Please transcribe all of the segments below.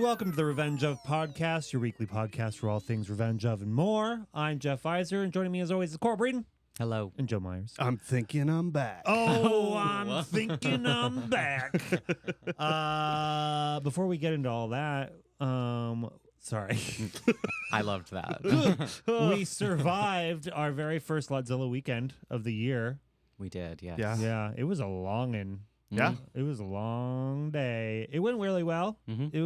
welcome to the Revenge of Podcast, your weekly podcast for all things Revenge of and more. I'm Jeff Iser, and joining me as always is Cora Breeden. Hello. And Joe Myers. I'm thinking I'm back. Oh, I'm thinking I'm back. Before we get into all that, sorry. I loved that. We survived our very first Lotzilla weekend of the year. We did, yes. Yeah, it was a longin'. Yeah. It was a long day. It went really well. Mhm. It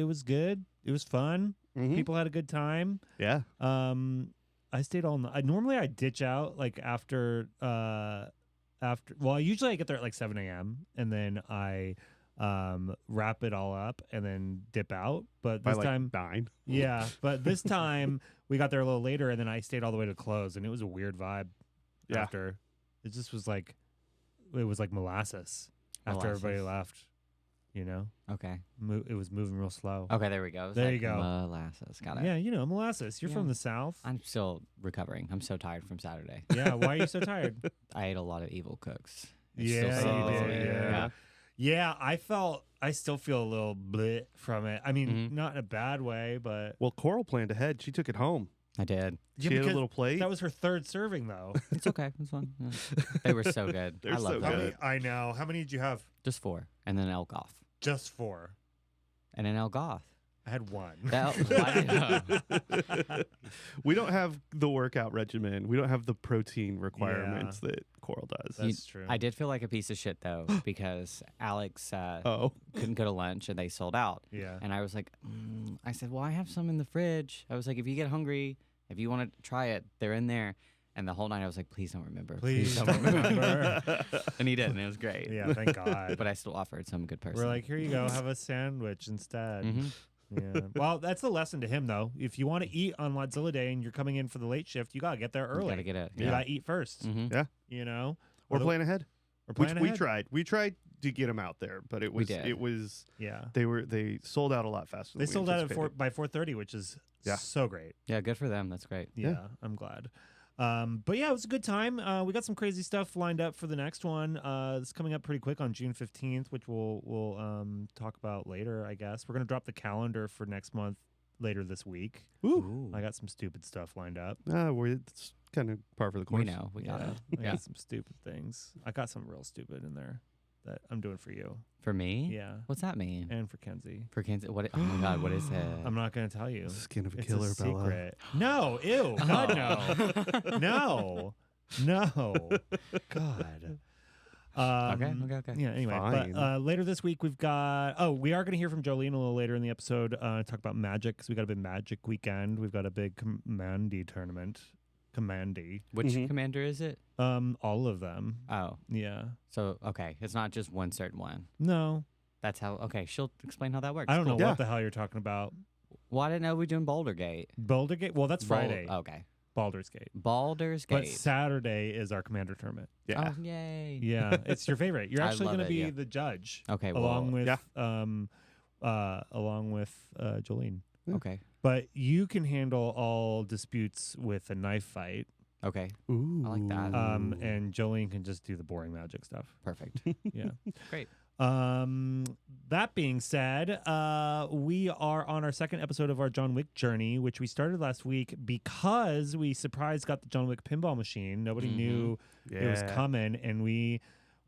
was good. It was fun. Mhm. People had a good time. Yeah. I stayed all night. Normally I ditch out like after usually I get there at like 7 a.m. and then I wrap it all up and then dip out. But By this like time 9. yeah, but this time we got there a little later and then I stayed all the way to close and it was a weird vibe Yeah. after. It just was like it was like molasses after Molasses. everybody left, you know? Okay. It was moving real slow. Okay, there we go. It was There like you go. Molasses. Got it. Yeah, you know, molasses. You're Yeah. from the South. I'm still recovering. I'm so tired from Saturday. Yeah, why are you so tired? I ate a lot of evil cooks. It's Yeah, still you sitting did, with me. yeah. Yeah, I still feel a little bleh from it. I mean, not in a bad way, but Well, Coral planned ahead. She took it home. I did. She had a because little plate. that was her third serving, though. It's okay. It's fine. Yeah. They were so good. They're I love so them. good. I know. How many did you have? Just 4. And then El Goth. Just 4. And an El Goth. I had 1. We don't have the workout regimen. We don't have the protein requirements that Coral does. That's true. I did feel like a piece of shit, though, because Alex Oh. couldn't go to lunch and they sold out. Yeah. And I was like, I said, well, I have some in the fridge. I was like, if you get hungry, if you want to try it, they're in there. And the whole night I was like, please don't remember. Please don't remember. And he did, and it was great. Yeah, thank God. But I still offered some good person. We're like, here you go, have a sandwich instead. Mhm. Yeah. Well, that's the lesson to him, though. If you want to eat on Lotzilla Day and you're coming in for the late shift, you got to get there early. You gotta get it. You Yeah. got to eat 1st. Mhm. Yeah. You know? Or Or plan ahead. plan We ahead. tried. We tried to get them out there, but it We was did. it was Yeah. they sold out a lot faster. They than we sold out at anticipated. by 4:30, which is Yeah. so great. Yeah, good for them. That's great. Yeah, I'm glad. But yeah, it was a good time. We got some crazy stuff lined up for the next one. It's coming up pretty quick on June 15th, which we'll talk about later, I guess. We're gonna drop the calendar for next month later this week. Ooh. I got some stupid stuff lined up. It's kind of par for the course. We know. We got it. I Yeah. got some stupid things. I got some real stupid in there that I'm doing for you. For me? Yeah, What's that mean? and for Kenzie. For Kansas? What? Oh my God! What is it? I'm not gonna tell you. Skin of a It's killer, a Bella. secret. No, ew, God, no, no, God. Okay. Yeah. Anyway, Fine. but later this week we've got. Oh, we are going to hear from Jolene a little later in the episode. Talk about magic because we got a big magic weekend. We've got a big commandy tournament. Commandy. Which Mhm. commander is it? All of them. Oh, Yeah. so okay, it's not just one certain one. No, That's how. Okay, she'll explain how that works. I don't Cool. know Yeah. what the hell you're talking about. Well, I didn't know we were doing Boulder Gate. Boulder Gate. Well, that's Friday. Okay. Baldur's Gate. Baldur's But Gate. Saturday is our commander tournament. Yeah. Oh, yay. Yeah, it's your favorite. You're I actually love going to it, be yeah. the judge. Okay. Along with yeah. Jolene. Okay. But you can handle all disputes with a knife fight. Okay. Ooh. I like that. And Jolene can just do the boring magic stuff. Perfect. Yeah. Great. That being said, we are on our second episode of our John Wick journey, which we started last week because we surprise got the John Wick pinball machine. Nobody knew it was Yeah. coming, and we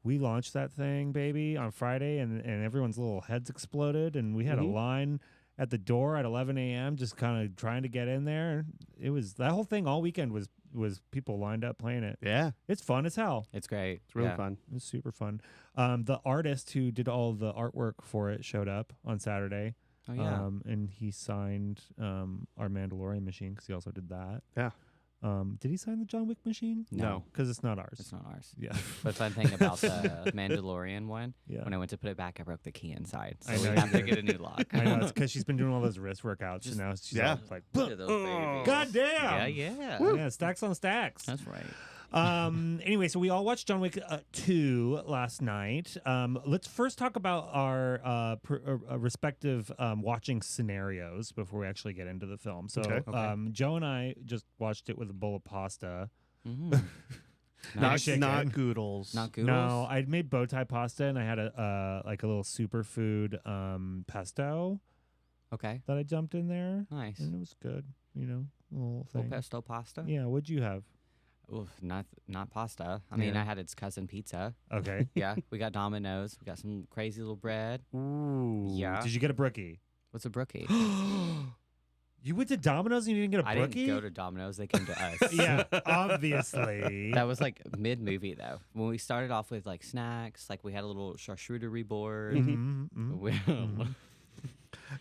launched that thing, baby, on Friday, and everyone's little heads exploded, and we had a line at the door at 11 a.m. just kind of trying to get in there. It was that whole thing all weekend was people lined up playing it. Yeah. It's fun as hell. It's great. It's really Yeah. fun. It was super fun. The artist who did all the artwork for it showed up on Saturday. Oh yeah. And he signed our Mandalorian machine because he also did that. Yeah. Did he sign the John Wick machine? No. Because it's not ours. It's not ours. Yeah. But fun thing about the Mandalorian one, Yeah. when I went to put it back, I broke the key inside. So I we know have you to get a new lock. I know. It's because she's been doing all those wrist workouts. And now she's Yeah. all like, Look at those babies. God damn. Yeah. Yeah, stacks on stacks. That's right. Anyway, so we all watched John Wick 2 last night. Let's first talk about our respective watching scenarios before we actually get into the film. So Okay. Joe and I just watched it with a bowl of pasta. Mhm. Not chicken. not goodles. Not Googles? No, I made bow tie pasta and I had a like a little superfood pesto. Okay. that I jumped in there, Nice. and it was good. You know, little Little thing. pesto pasta. Yeah, what'd you have? Oof, not pasta. I mean, Yeah. I had its cousin pizza. Okay. Yeah, we got Domino's. We got some crazy little bread. Ooh. Yeah. Did you get a brookie? What's a brookie? You went to Domino's and you didn't get a I brookie? didn't go to Domino's. They came to us. Yeah, obviously. That was like mid-movie though. When we started off with like snacks, like we had a little charcuterie board. Mhm, mhm. We-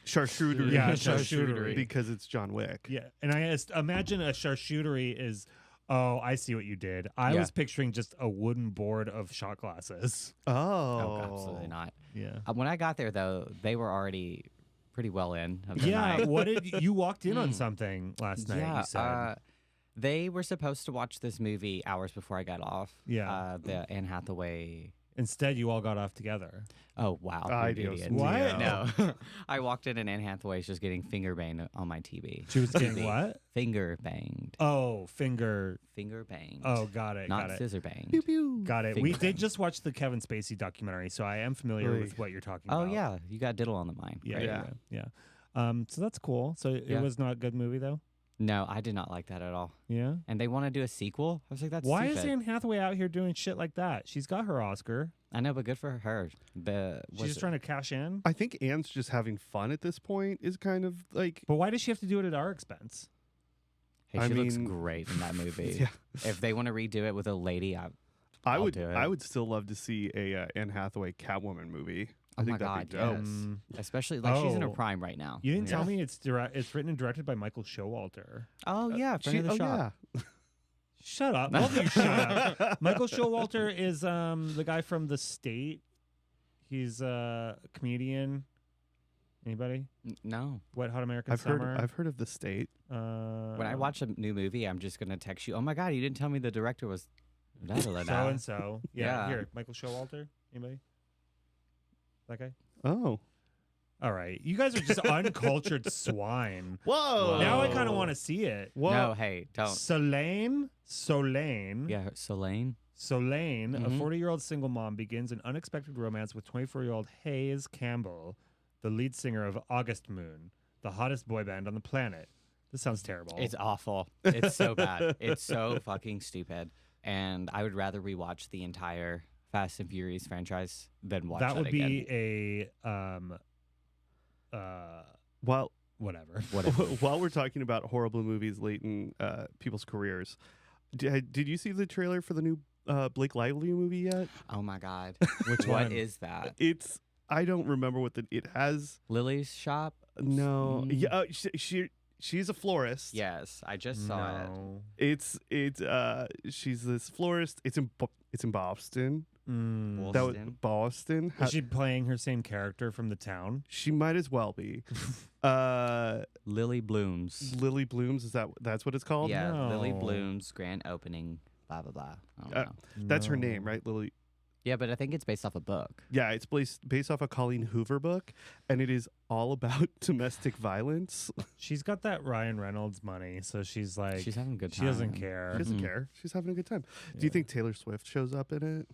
Charcuterie. Yeah, charcuterie. Because it's John Wick. Yeah, and I imagine a charcuterie is. Oh, I see what you did. I Yeah. was picturing just a wooden board of shot glasses. Oh. Oh, absolutely not. Yeah. When I got there though, they were already pretty well in. Of the Yeah. night. What did you walked in on something last night? Yeah, You said. they were supposed to watch this movie hours before I got off. Yeah. The Anne Hathaway. Instead, you all got off together. Oh wow, you Ideas. idiot. What? No, I walked in and Anne Hathaway's just getting finger banged on my TV. She was getting what? Finger banged. Oh, finger. Finger banged. Oh, got it. not got it. scissor banged. Pew pew. Got it. Finger We did bang. just watch the Kevin Spacey documentary, so I am familiar Oy. with what you're talking Oh about. yeah, you got diddle on the mind. Yeah. right? Yeah. So that's cool. So it Yeah. was not a good movie, though? No, I did not like that at all. Yeah. And they want to do a sequel. I was like, that's Why stupid. is Anne Hathaway out here doing shit like that? She's got her Oscar. I know, but good for her. She's just trying to cash in. I think Anne's just having fun at this point. Is kind of like. But why does she have to do it at our expense? Hey, I she looks mean, great in that movie. Yeah. If they want to redo it with a lady, I I'll would. do it. I would still love to see a Anne Hathaway Catwoman movie. I Oh think my that'd be God, dope. yes. Mm, especially like she's in her Oh. prime right now. you didn't tell Yeah. me it's written and directed by Michael Showalter. Oh yeah, friend of the shop. Shut up. Both of you shut up. Michael Showalter is the guy from The State. He's a comedian. Anybody? No. Wet Hot American I've Summer. heard of The State. When I watch a new movie, I'm just gonna text you. Oh my God, you didn't tell me the director was. so and so. Yeah. Yeah. Here, Michael Showalter. Anybody? That guy? Oh. All right. You guys are just uncultured swine. Whoa. Now I kind of want to see it. Whoa. No, hey, don't. Solane, Yeah, Solane. Solane, a Mhm. 40-year-old single mom, begins an unexpected romance with 24-year-old Hayes Campbell, the lead singer of August Moon, the hottest boy band on the planet. This sounds terrible. It's awful. It's so bad. It's so fucking stupid. And I would rather rewatch the entire Fast and Furious franchise than watch that that would again. be a While whatever. Whatever. while we're talking about horrible movies late in people's careers, did you see the trailer for the new Blake Lively movie yet? Oh my God. Which What one? is that? It's I don't remember what it has. Lily's Shop? No, Mm. yeah, she's a florist. Yes, I just saw it. No. It's she's this florist. It's in Boston. Mm. That was Boston? Boston. Is she playing her same character from the town? She might as well be. Lily Blooms. Lily Blooms, that's what it's called? Yeah, Lily No. Blooms, grand opening, blah, blah, blah. I don't know. That's her No. name, right? Lily. Yeah, but I think it's based off a book. Yeah, it's based off a Colleen Hoover book, and it is all about domestic violence. She's got that Ryan Reynolds money, so she's like, She's having a good she time. doesn't care. She doesn't Mhm. care. She's having a good time. Do you Yeah. think Taylor Swift shows up in it?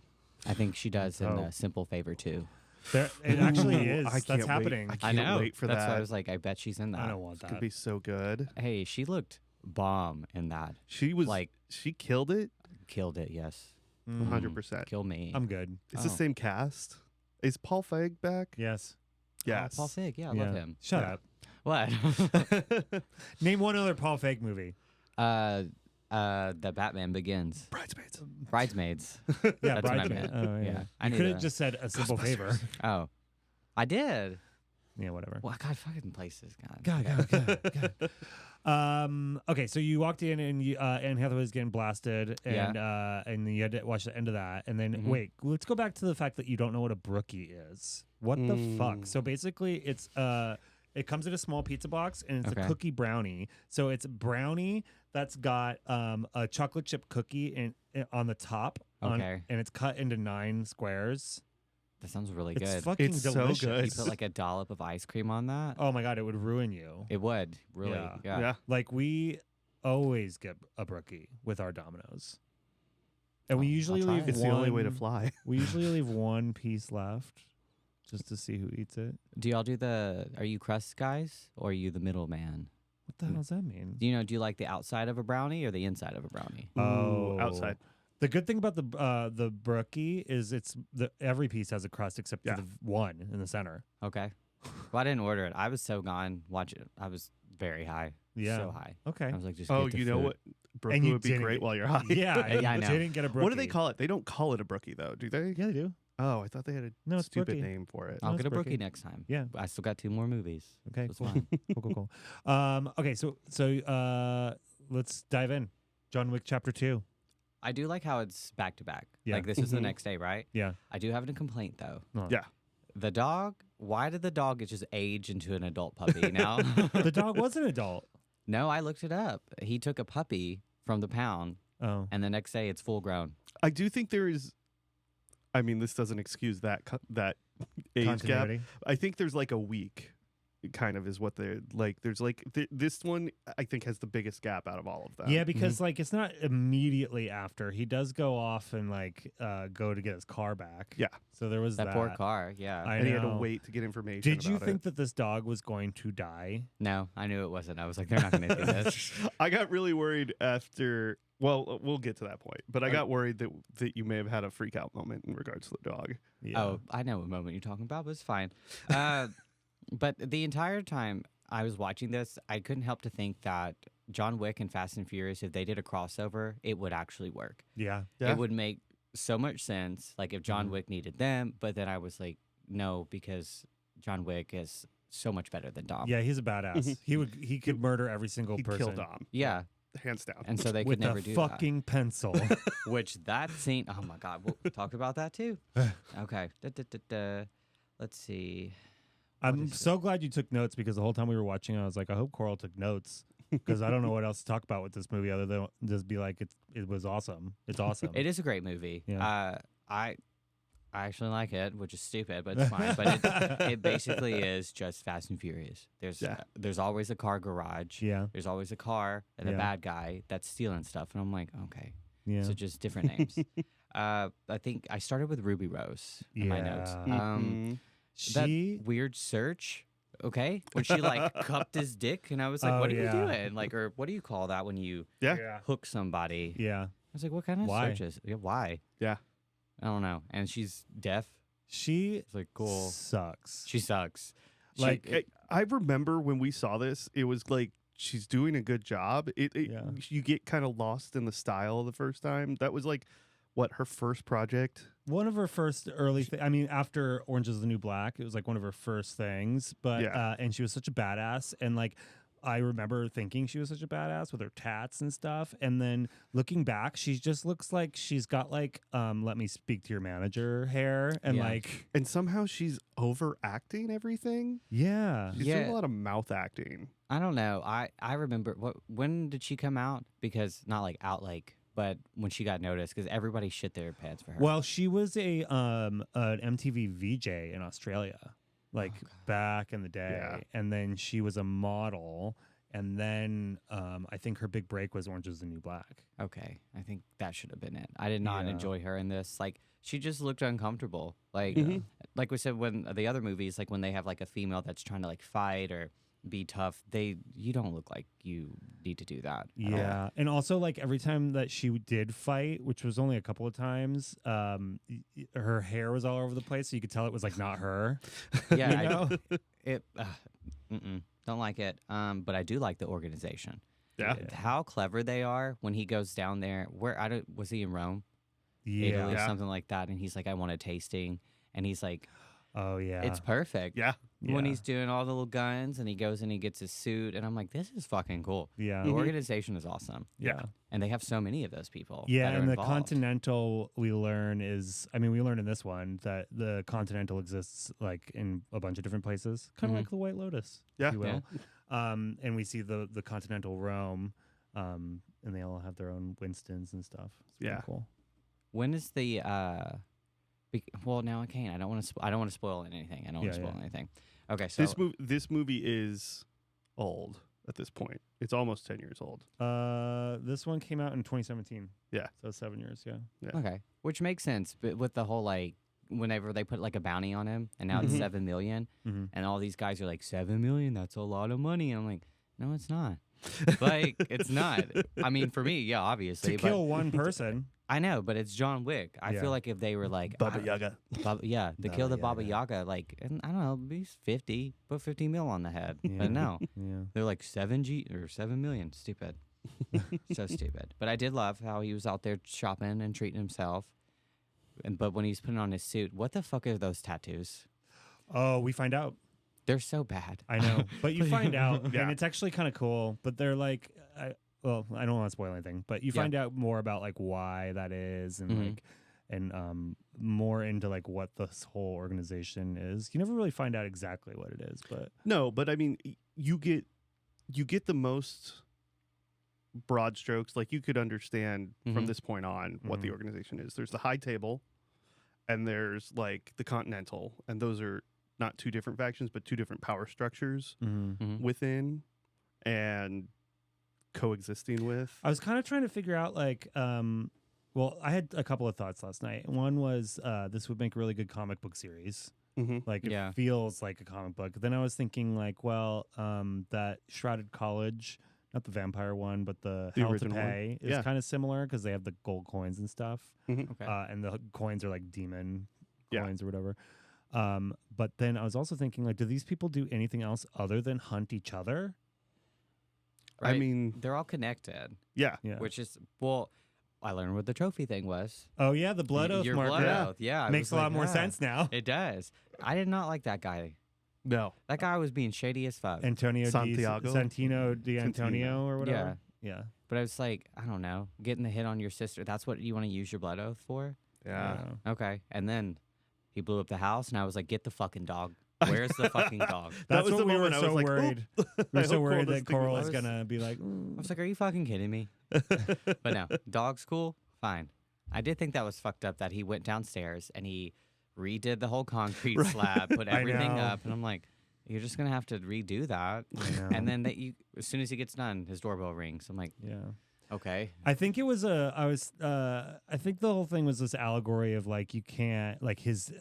I think she does in Oh. Simple Favor too. It actually Ooh, is. I That's can't wait. happening. I I can't know. wait for That's that. why I was like, I bet she's in that. I don't want It's gonna that. be so good. Hey, she looked bomb in that. She was Like- she killed it Killed it, yes. Mm. 100%. Kill me. I'm good. It's the Oh. same cast. Is Paul Feig back? Yes. Yes. Paul Feig, yeah, I Yeah. love him. Shut Yeah. up. What? Name one other Paul Feig movie. The Batman Begins. Bridesmaids. Bridesmaids. Yeah, That's what I Bridesmaid. meant. Oh, yeah. Yeah, I You knew could have that. just said a simple favor. Oh, I did. Yeah, whatever. Well, God, fucking places, God. God. Okay, so you walked in and Anne Hathaway was getting blasted, and and you had to watch the end of that, and then Mhm. wait, let's go back to the fact that you don't know what a brookie is. What the fuck? Mm. So basically, it's it comes in a small pizza box, and it's a Okay. cookie brownie. So it's brownie that's got a chocolate chip cookie on the top, Okay. and it's cut into 9 squares. That sounds really It's good. fucking It's so delicious. good. You put like a dollop of ice cream on that. Oh my god, it would ruin you. It would really. Yeah. Yeah. Like we always get a brookie with our Dominoes, and we I'll usually try leave it. It's the only way to one- fly. We usually leave one piece left. just to see who eats it. Do y'all do are you crust guys or are you the middleman? What the hell does that mean? Do you like the outside of a brownie or the inside of a brownie? Ooh, outside. The good thing about the brookie is every piece has a crust except for Yeah. the one in the center. Okay. Well, I didn't order it. I was so gone. Watch it. I was very high. Yeah. So high. Okay. I was like, just Oh, get the you know food. what? Brookie you would be didn't great get- while you're high. Yeah, Yeah, I you know. didn't get a brookie. What do they call it? They don't call it a brookie, though, do they? Yeah, they do. Oh, I thought they had a No, it's stupid brookie. name for it. I'll No, get it's a brookie brookie. next time. Yeah. I still got 2 more movies. Okay. It's Cool. fine. Cool. Okay. So let's dive in. John Wick Chapter 2. I do like how it's back to back. Yeah. Like this is the Mhm. next day, right? Yeah. I do have a complaint though. Oh. Yeah. The dog. Why did the dog just age into an adult puppy now? The dog was an adult. No, I looked it up. He took a puppy from the pound, Oh. and the next day it's full grown. I do think there is. I mean, this doesn't excuse that age gap. Continuity. I think there's like a week, kind of is what they're like. There's like this one. I think has the biggest gap out of all of them. Yeah, because like it's not immediately after. He does go off and like go to get his car back. Yeah. So there was That poor car. Yeah. I and he had to know. wait to get information. Did you about think that this dog was going to die? No, I knew it wasn't. I was like, they're not going to do this. I got really worried after. Well, we'll get to that point, but I got worried that you may have had a freak out moment in regards to the dog. Yeah. Oh, I know what moment you're talking about, but it's fine. But the entire time I was watching this, I couldn't help to think that John Wick and Fast and Furious, if they did a crossover, it would actually work. Yeah. Yeah. It would make so much sense, like if John Wick needed them, but then I was like, no, because John Wick is so much better than Dom. Yeah, he's a badass. He could murder every single He'd person kill Dom. Yeah. Hands down. And so they with could never a do fucking pencil. that. Which that scene, oh my God, we'll talk about that too. Okay. Let's see. I'm is so glad you took notes because the whole time we were watching, I was like, I hope Coral took notes because I don't know what else to talk about with this movie other than just be like, it was awesome. It's awesome. It is a great movie. Yeah. I actually like it, which is stupid, but it's fine. But it basically is just Fast and Furious. There's always a car garage. Yeah. There's always a car and a Yeah. bad guy that's stealing stuff, and I'm like, okay, Yeah. so just different names. I think I started with Ruby Rose in my notes. Yeah. Mhm. That She. weird search. Okay, when she like cupped his dick, and I was like, Oh, "What are yeah. you doing?" Like, or what do you call that when you Yeah. hook somebody? Yeah. I was like, "What kind of Why? searches? Yeah, why?" Yeah. I don't know. And she's deaf. She It's like cool. sucks. She sucks. Like, I remember when we saw this, it was like she's doing a good job. Yeah. You get kind of lost in the style the first time. That was like, what, her first project? one of her first early I mean, after Orange is the New Black, it was like one of her first things. But Yeah. and she was such a badass. And like I remember thinking she was such a badass with her tats and stuff. And then looking back, she just looks like she's got like let me speak to your manager hair. And Yeah. like And somehow she's overacting everything. yeah. She's doing a lot of mouth acting. I don't know. I remember when did she come out? Because not like out like, but when she got noticed, because everybody shit their pants for her. Well, she was an MTV VJ in Australia, like back in the day, Yeah. and then she was a model, and then I think her big break was Orange Is the New Black. Okay, I think that should have been it. I did not Yeah. enjoy her in this. Like, she just looked uncomfortable. Like, Mhm. like we said, when the other movies, like when they have like a female that's trying to like fight or be tough, you don't look like you need to do that. at all. Yeah, and also like every time that she did fight, which was only a couple of times, her hair was all over the place, so you could tell it was like not her. Yeah, You know? don't like it. But I do like the organization. Yeah. How clever they are when he goes down there. Was he in Rome? Italy, Yeah. something like that, and he's like, I want a tasting, and he's like, Oh yeah. it's perfect. Yeah. When Yeah. he's doing all the little guns, and he goes and he gets his suit, and I'm like, this is fucking cool. Yeah. The organization is awesome, Yeah. and they have so many of those people. Yeah, that are and the involved. Continental we learn we learn in this one that the Continental exists like in a bunch of different places, kind of Mhm. like the White Lotus, Yeah. if you will. And we see the Continental Rome, and they all have their own Winstons and stuff. It's pretty Yeah. cool. When is the well, now I can't. I don't want to spoil anything. I don't want Yeah, to spoil yeah. anything. Okay, so This movie is old at this point. It's almost 10 years old. This one came out in 2017. Yeah. So 7 years. Yeah. okay, which makes sense, but with the whole like whenever they put like a bounty on him, and now it's 7 million, and all these guys are like 7 million. That's a lot of money. And I'm like, no, it's not. Like, it's not. I mean, for me, yeah, obviously. To kill one person. I know, but it's John Wick. I feel like if they were like Baba Yaga. to kill the Baba Yaga, like, and I don't know, he's 50, put 50 mil on the head. Yeah. But no, Yeah. they're like 7 million. Stupid, so stupid. But I did love how he was out there shopping and treating himself. But when he's putting on his suit, what the fuck are those tattoos? Oh, we find out. They're so bad. I know, but you find out, Yeah. and it's actually kind of cool. But they're like, I don't want to spoil anything, but you find out more about like why that is, and like, and more into like what this whole organization is. You never really find out exactly what it is, but No, but I mean, you get the most broad strokes. Like you could understand from this point on what the organization is. There's the High Table, and there's like the Continental, and those are not two different factions, but two different power structures within and coexisting with. I was kind of trying to figure out like, well, I had a couple of thoughts last night. One was this would make a really good comic book series. Like it feels like a comic book. Then I was thinking like, well, that Shrouded College, not the vampire one, but the Hell to Pay is kind of similar because they have the gold coins and stuff. Okay. And the coins are like demon coins or whatever. But then I was also thinking like, do these people do anything else other than hunt each other? Right? I mean, they're all connected. Yeah. Which is, well, I learned what the trophy thing was. Oh yeah, the blood oath Your marker. blood oath. Yeah, Makes a lot more sense now. It does. I did not like that guy. No. That guy was being shady as fuck. Antonio Santiago? Santino de Antonio or whatever. Yeah. But I was like, I don't know, getting the hit on your sister. That's what you want to use your blood oath for? Yeah. Okay. And then he blew up the house, and I was like, get the fucking dog. Where's the fucking dog? That's was what the we were moment I was so like, worried. We I were so hope worried Coral that Coral is doesn't think gonna be like, I was like, are you fucking kidding me? But no, dog's cool. Fine. I did think that was fucked up that he went downstairs and he redid the whole concrete slab, put everything know. up, and I'm like, you're just gonna have to redo that. And then as soon as he gets done, his doorbell rings. I'm like, yeah. okay. I think it was I think the whole thing was this allegory of like you can't like his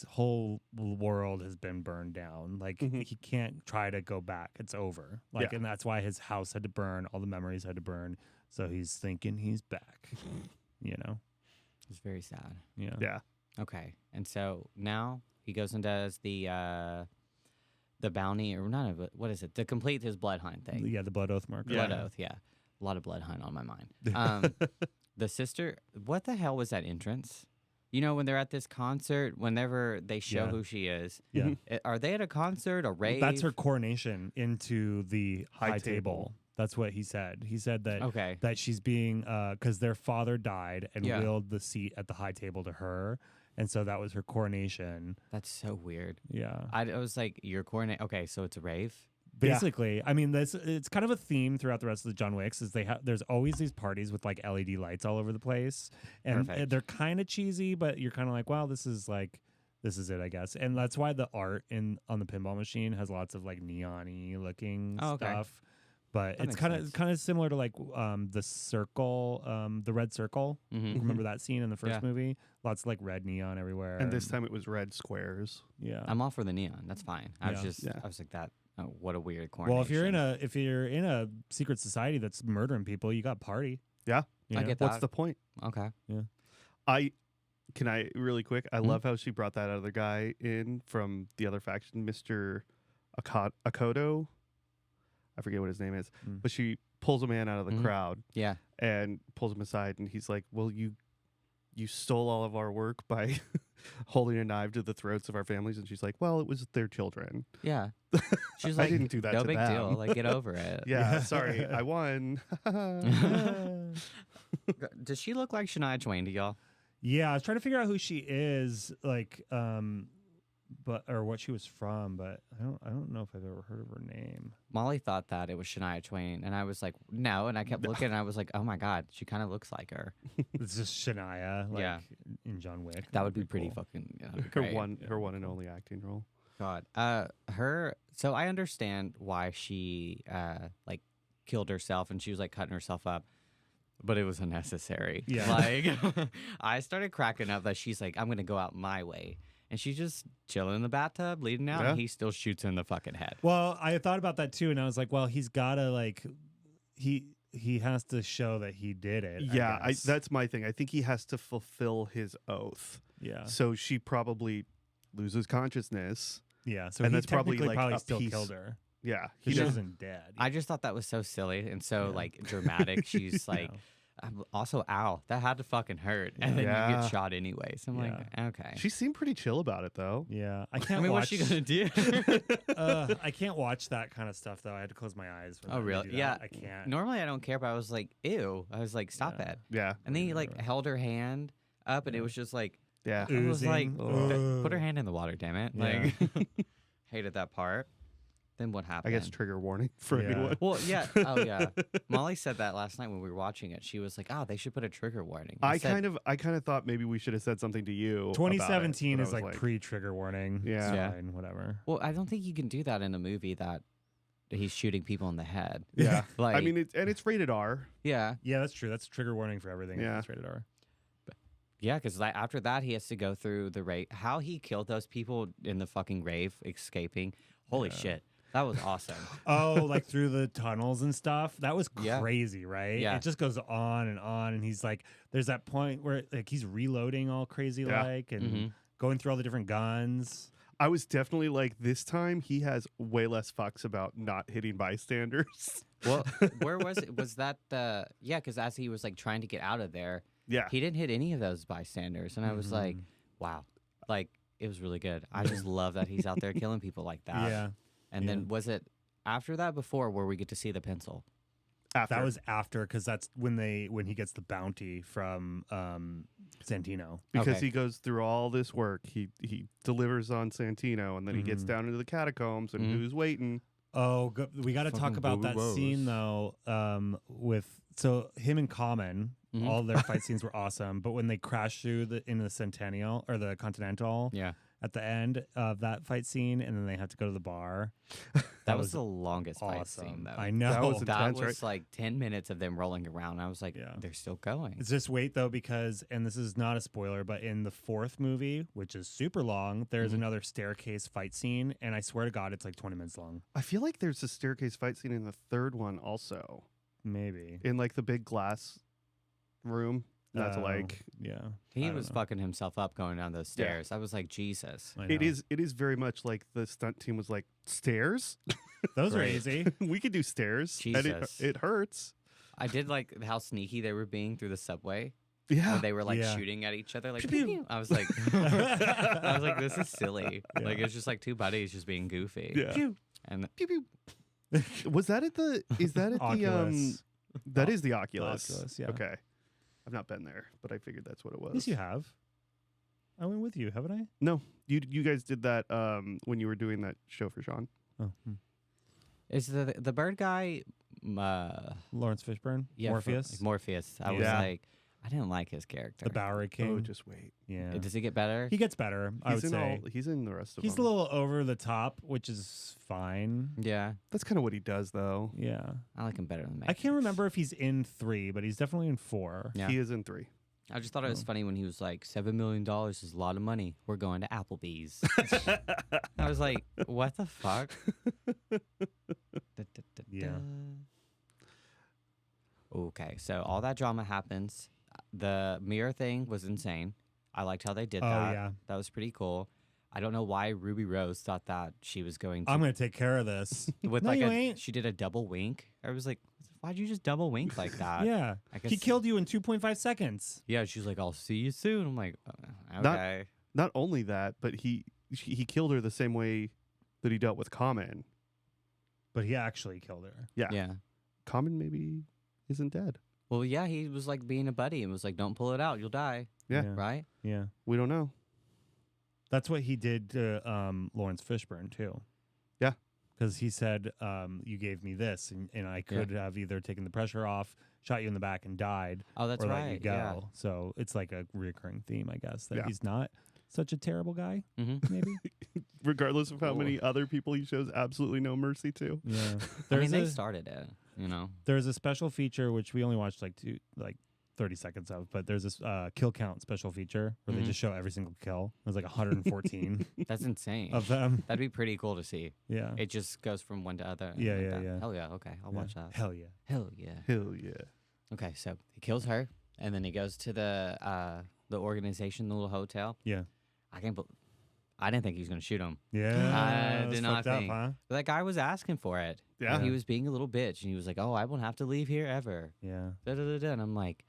whole world has been burned down. Like he can't try to go back. It's over. Like and that's why his house had to burn, all the memories had to burn. So he's thinking he's back. You know? It's very sad. Yeah. Yeah. Okay. And so now he goes and does the bounty, or not, what is it? To complete his blood hunt thing. Yeah, the blood oath marker. Blood oath, yeah. A lot of blood hunt on my mind. The sister, what the hell was that entrance? You know, when they're at this concert, whenever they show who she is, are they at a concert, a rave? That's her coronation into the high table. That's what he said. He said that that she's being because their father died and willed the seat at the high table to her, and so that was her coronation. That's so weird. Yeah, I was like, your coronation. Okay, so it's a rave. Basically, I mean, it's kind of a theme throughout the rest of the John Wicks. Is there's always these parties with like LED lights all over the place, and they're kind of cheesy, but you're kind of like, wow, this is it, I guess. And that's why the art on the pinball machine has lots of like neon-y looking stuff. But it's kind of similar to like the circle, the red circle. Remember that scene in the first movie? Lots of like red neon everywhere. And this time it was red squares. Yeah, I'm all for the neon. That's fine. I was like that. Oh, what a weird coronation. Well, if you're in a secret society that's murdering people, you got party. Yeah, I get that. What's the point? Okay. Yeah. Can I really quick? I love how she brought that other guy in from the other faction, Mr. Akoto. I forget what his name is, but she pulls a man out of the crowd, and pulls him aside, and he's like, "Well, you stole all of our work by holding a knife to the throats of our families," and she's like, "Well, it was their children." Yeah, she's like, "I didn't do that. No to big them." deal. Like, get over it. Yeah, sorry, I won. Does she look like Shania Twain to y'all? Yeah, I was trying to figure out who she is, like, or what she was from, but I don't know if I've ever heard of her name. Molly thought that it was Shania Twain, and I was like, no. And I kept looking, and I was like, oh my god, she kind of looks like her. It's just Shania, like in John Wick. That would be pretty cool. fucking. Her one and only acting role. God, So I understand why she like killed herself, and she was like cutting herself up. but it was unnecessary. Yeah. Like, I started cracking up that she's like, I'm going to go out my way. And she's just chilling in the bathtub, bleeding out, and he still shoots her in the fucking head. Well, I thought about that too, and I was like, well, he's got to, like, he has to show that he did it. Yeah, I guess. that's my thing. I think he has to fulfill his oath. Yeah. So she probably loses consciousness. Yeah. So And he that's probably, technically like, probably a still piece- killed her. Yeah. He does- isn't dead. I just thought that was so silly and so like dramatic. She's like, also, ow, that had to fucking hurt. And then you Yeah. get shot anyway. So I'm like, okay. She seemed pretty chill about it, though. Yeah. I I can't mean, watch. what's she going to do? I can't watch that kind of stuff, though. I had to close my eyes. When Oh, they really? do that. Yeah. I can't. Normally, I don't care, but I was like, ew. I was like, stop Yeah. it. Yeah. And then he like held her hand up, and it was just like, Yeah. I was like, Oozing. put her hand in the water, damn it. Yeah. Like, hated that part. Then what I happened? guess trigger warning for Yeah. anyone. Well, yeah. Oh, yeah. Molly said that last night when we were watching it. She was like, "Oh, they should put a trigger warning." I kind of thought maybe we should have said something to you. about it, 2017 but I is was like pre-trigger warning. Yeah. It's Yeah. fine, whatever. Well, I don't think you can do that in a movie that he's shooting people in the head. Yeah. Like, I mean, it's rated R. yeah, Yeah, that's true. That's trigger warning for everything. Yeah. That's rated R. yeah, because like after that, he has to go through the rave. How he killed those people in the fucking rave, escaping. Holy shit, that was awesome. Oh, like through the tunnels and stuff. That was Yeah. crazy, right? Yeah. It just goes on, and he's like, there's that point where like he's reloading all crazy Yeah. like and Mhm. going through all the different guns. I was definitely like, this time he has way less fucks about not hitting bystanders. Well, where was it? Was that the Because as he was like trying to get out of there, Yeah. he didn't hit any of those bystanders, and I was like, wow, like it was really good. I just love that he's out there killing people like that. Yeah. And then was it after that, before where we get to see the pencil? After. That was after, because that's when he gets the bounty from Santino. because Okay. he goes through all this work. He delivers on Santino, and then he gets Mhm. down into the catacombs, and Mhm. who's waiting? Oh, we got to talk Fucking about that Boo-Boo scene though. So him and Common, Mhm. all their fight scenes were awesome. But when they crash through into the Centennial or the Continental Yeah, at the end of that fight scene, and then they have to go to the bar. that was the longest fight Awesome. scene though. I know. That was That intense, was like 10 minutes of them rolling around. I was like, Yeah. they're still going. It's just wait though, because, and this is not a spoiler, but in the fourth movie, which is super long, there's Mhm. another staircase fight scene, and I swear to God, it's like 20 minutes long. I feel like there's a staircase fight scene in the third one also, Maybe. in like the big glass room. That's Oh, like yeah. He I don't was know. fucking himself up going down those stairs. I was like, Jesus. I it know. is very much like the stunt team was like, stairs. Those are Great. easy. We could do stairs. And Jesus. it hurts. I did like how sneaky they were being through the subway. Yeah. Where they were like Yeah. shooting at each other, like Pew, pew, pew. pew. I was like, I was like, this is silly. Yeah. Like it's just like two buddies just being goofy. Yeah. Pew. And Pew, pew. Was that at the? Is that at the? Oculus. That is the Oculus. Oculus, yeah. Okay. I've not been there, but I figured that's what it was. Yes, you have. I went with you, haven't I? No, you guys did that when you were doing that show for Sean. Oh, is the bird guy, Lawrence Fishburne, yeah, Morpheus, Morpheus. I was Yeah. like, I didn't like his character. the Bowery King. Oh, just wait. yeah, Does it get better? he gets better. I would He's in say he's in the rest of he's a them. little over the top, which is fine. Yeah, That's kind of what he does, though. Yeah, I like him better than me. I can't remember if he's in 3, but he's definitely in 4. Yeah. He is in 3. I just thought it was funny when he was like, $7 million is a lot of money. We're going to Applebee's. I was like, what the fuck? Yeah. Okay, so all that drama happens. The mirror thing was insane. I liked how they did Oh, that. yeah. That was pretty cool. I don't know why Ruby Rose thought that she was going to I'm gonna take care of this. with No, like you a ain't. she did a double wink. I was like, why'd you just double wink like that? Yeah, I guess he killed you in 2.5 seconds. Yeah, she's like, I'll see you soon. I'm like, Not- okay. Not only that, but he killed her the same way that he dealt with Common. But he actually killed her. Yeah. Yeah. Common maybe isn't dead. Well, yeah, he was like being a buddy and was like, don't pull it out, you'll die. Yeah. Right? Yeah. We don't know. That's what he did to Lawrence Fishburne too. Yeah. Because he said, you gave me this, and I could have either taken the pressure off, shot you in the back, and died, Oh, that's or right. let you go. Yeah. So it's like a recurring theme, I guess, that Yeah. he's not such a terrible guy, Mm-hmm. maybe. Regardless of how Cool. many other people he shows absolutely no mercy to. Yeah. I mean, There's they a- started it. you know. There's a special feature which we only watched like 30 seconds of, but there's this kill count special feature where they just show every single kill. There's like 114 That's insane. of them. That'd be pretty cool to see. Yeah. It just goes from one to other. Yeah, like yeah, that. yeah. Hell yeah. Okay, I'll watch that. Hell yeah. Hell yeah. Hell yeah. Okay, so he kills her, and then he goes to the organization, the little hotel. Yeah. I didn't think he was gonna shoot him. Yeah. I That's did not fucked up, think. huh? That guy was asking for it. Yeah. He was being a little bitch, and he was like, "Oh, I won't have to leave here ever." Yeah. Da, da, da, da. And I'm like,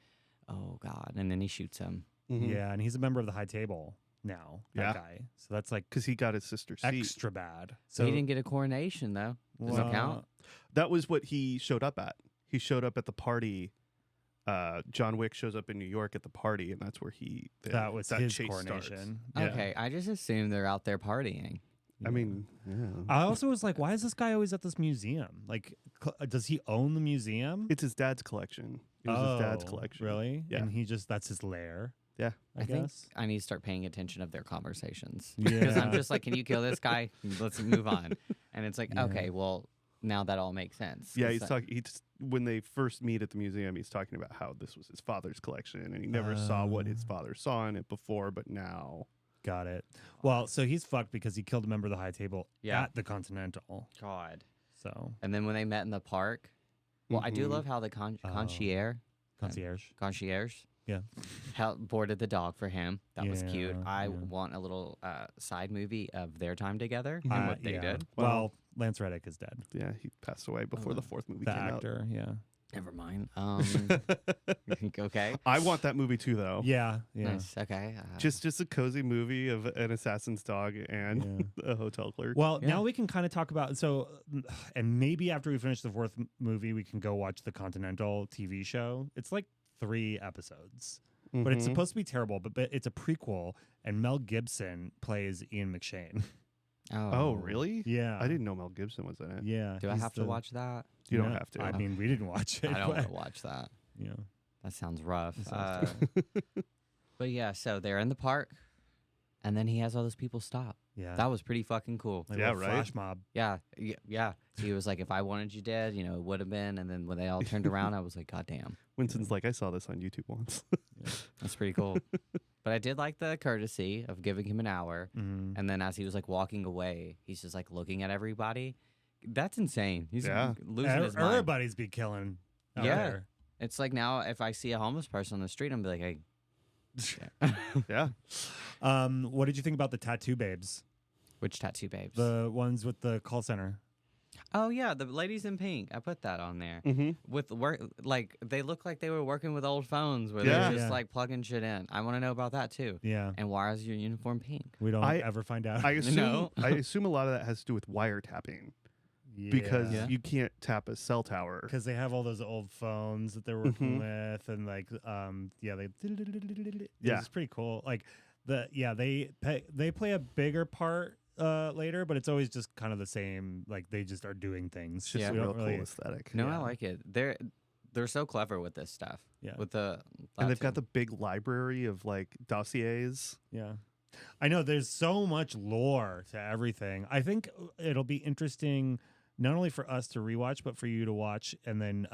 "Oh God!" And then he shoots him. Mhm. Yeah, and he's a member of the High Table now. That Yeah. guy. So that's like Because he got his sister's seat. extra bad. So he didn't get a coronation though. Does that count? That was what he showed up at. He showed up at the party. John Wick shows up in New York at the party, and that's where That was his chase coronation. Yeah. Okay, I just assume they're out there partying. I mean, yeah. I also was like, why is this guy always at this museum? Like, does he own the museum? It's his dad's collection. It was his dad's collection. Really? Yeah. And that's his lair. Yeah. I think guess. I need to start paying attention of their conversations. Yeah. Because I'm just like, can you kill this guy? Let's move on. And it's like, Yeah. okay, well, now that all makes sense. Yeah, 'Cause he's that- talking. When they first meet at the museum, he's talking about how this was his father's collection, and he never saw what his father saw in it before, but now. Got it. Well, so he's fucked because he killed a member of the High Table Yeah. at the Continental. God. So And then when they met in the park, well, I do Mhm. love how the concierge, concierge. Yeah. boarded the dog for him. That was cute. Yeah, I yeah. want a little side movie of their time together and what they yeah. did. Well, Lance Reddick is dead. Yeah, he passed away before the fourth movie The came actor. Yeah. Never mind. Okay. I want that movie too, though. Yeah. Yeah. Nice. Okay. Just a cozy movie of an assassin's dog and a hotel clerk. Well, Yeah. now we can kind of talk about and maybe after we finish the fourth movie, we can go watch the Continental TV show. It's like 3 episodes, but it's Mhm. supposed to be terrible. But it's a prequel, and Mel Gibson plays Ian McShane. Oh, really? Yeah, I didn't know Mel Gibson was in it. Yeah, Do I he's have to watch that? You don't No, have to. I mean, we didn't watch it. I don't but, want to watch that. Yeah, That sounds rough. That sounds But yeah, so they're in the park, and then he has all those people stop. yeah. That was pretty fucking cool. Like a Yeah, little right? Flash mob. Yeah, yeah. He was like, if I wanted you dead, it would have been. And then when they all turned around, I was like, God damn, Winston's like, I saw this on YouTube once. that's pretty cool. But I did like the courtesy of giving him an hour. Mhm. And then as he was like walking away, he's just like looking at everybody. That's insane. He's Yeah. losing his mind. Everybody's be killing. Out Yeah. there. It's like now if I see a homeless person on the street, I'm be like, hey. Yeah. What did you think about the tattoo babes? Which tattoo babes? The ones with the call center. Oh yeah, the ladies in pink. I put that on there. Mm-hmm. With work, like they look like they were working with old phones where Yeah. they're just Yeah. like plugging shit in. I want to know about that too. Yeah, And why is your uniform pink? we don't I- ever find out. I assume No. I assume a lot of that has to do with wiretapping because Yeah. you can't tap a cell tower. because they have all those old phones that they're working Mhm. with, and like Yeah. it's pretty cool. Like they play a bigger part later, but it's always just kind of the same. Like they just are doing things. It's just Yeah. a We real don't cool really- aesthetic. No, I Yeah. like it. They're so clever with this stuff. Yeah. With the And they've got the big library of like dossiers. Yeah. I know there's so much lore to everything. I think it'll be interesting not only for us to rewatch, but for you to watch and then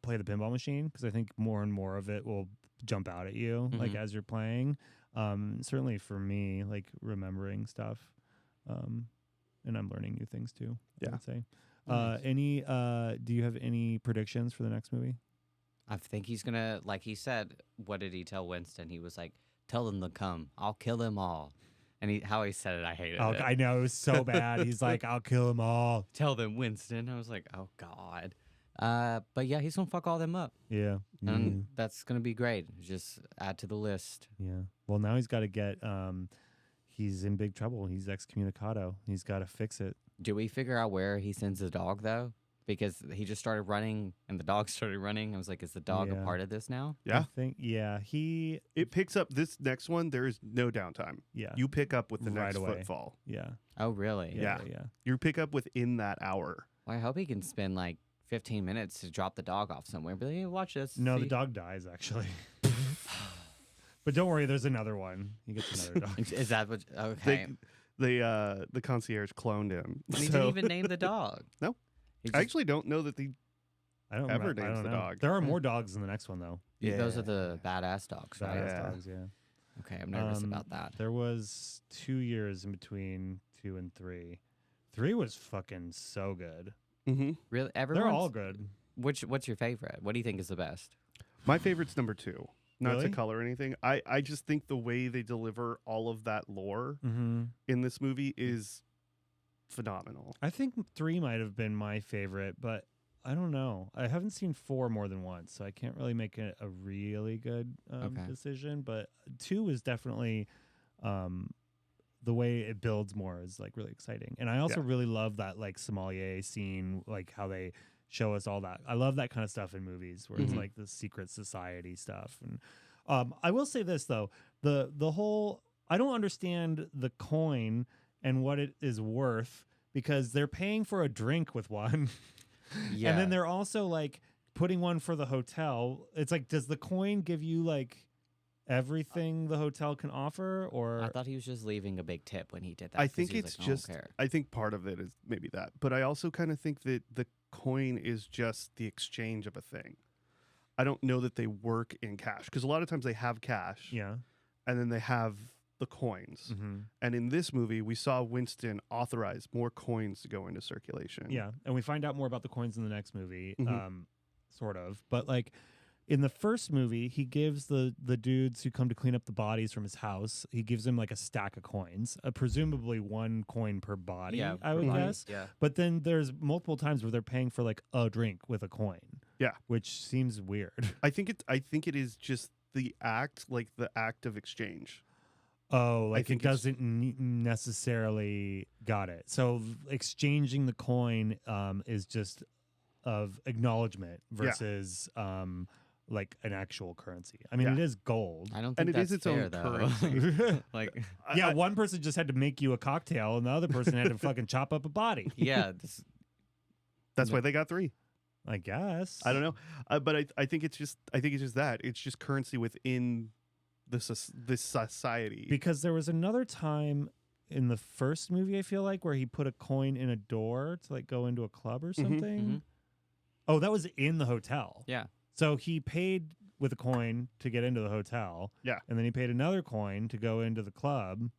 play the pinball machine, because I think more and more of it will jump out at you like Mhm. as you're playing. Certainly for me, like remembering stuff. And I'm learning new things too. I Yeah. would say. Nice. Do you have any predictions for the next movie? I think he's gonna, like he said. What did he tell Winston? He was like, "Tell them to come. I'll kill them all." And how he said it, I hated Oh, it. I know it was so bad. He's like, "I'll kill them all." Tell them, Winston. I was like, oh God. But yeah, he's gonna fuck all them up, Yeah. and that's gonna be great. Just add to the list. Yeah. Well, now he's got to get. He's in big trouble. He's excommunicado. He's got to fix it. Do we figure out where he sends the dog though? Because he just started running, and the dog started running. I was like, is the dog a Yeah. part of this now? Yeah. I think. Yeah. He. It picks up this next one. There is no downtime. Yeah. You pick up with the Right next away. footfall. Yeah. Oh, really? Yeah. Yeah. Yeah. You pick up within that hour. Well, I hope he can spend like 15 minutes to drop the dog off somewhere. But hey, watch this. No, the see? dog dies actually. But don't worry, there's another one. He gets another dog. Is that what? Okay. The concierge cloned him. And he So- didn't even name the dog. No. He I just- actually don't know that they I don't ever remember. I names don't the know. dog. There are more dogs in the next one though. Those are the badass dogs, right? Badass Yeah. dogs, yeah. Okay, I'm nervous about that. There was 2 years in between 2 and 3. 3 was fucking so good. Mm-hmm. Really, They're everyone's all good. What's your favorite? What do you think is the best? My favorite's number 2. Not Really? to color anything. I just think the way they deliver all of that lore Mm-hmm. in this movie is phenomenal. I think 3 might have been my favorite, but I don't know. I haven't seen 4 more than once, so I can't really make a really good Okay. decision. But 2 is definitely the way it builds more is like really exciting. And I also really love that like sommelier scene, like how they show us all that. I love that kind of stuff in movies where it's like the secret society stuff. And I will say this though, the whole I don't understand the coin and what it is worth because they're paying for a drink with one. Yeah. And then they're also like putting one for the hotel. It's like, does the coin give you like everything the hotel can offer, or I thought he was just leaving a big tip when he did that. I 'cause think he was it's like, "I don't just. care." I think part of it is maybe that, but I also kind of think that the coin is just the exchange of a thing. I don't know that they work in cash because a lot of times they have cash, yeah, and then they have the coins. mm-hmm. And in this movie, we saw Winston authorize more coins to go into circulation. Yeah, and we find out more about the coins in the next movie, Mhm. sort of. But like in the first movie, he gives the dudes who come to clean up the bodies from his house, he gives them like a stack of coins, presumably 1 coin per body, Yeah, I would per body. guess. Yeah. But then there's multiple times where they're paying for like a drink with a coin. Yeah. Which seems weird. I think it is just the act of exchange. Oh, like it think it's- doesn't necessarily got it. So exchanging the coin is just of acknowledgement versus like an actual currency. I mean, Yeah. it is gold. I don't And think it is that's its fair, own though. currency. Like, Yeah, one person just had to make you a cocktail, and the other person had to fucking chop up a body. yeah, That's why they got 3. I guess. I don't know, but I think it's just that it's just currency within this society. Because there was another time in the first movie, I feel like, where he put a coin in a door to like go into a club or something. mhm. Oh, that was in the hotel. yeah. So he paid with a coin to get into the hotel. Yeah. And then he paid another coin to go into the club.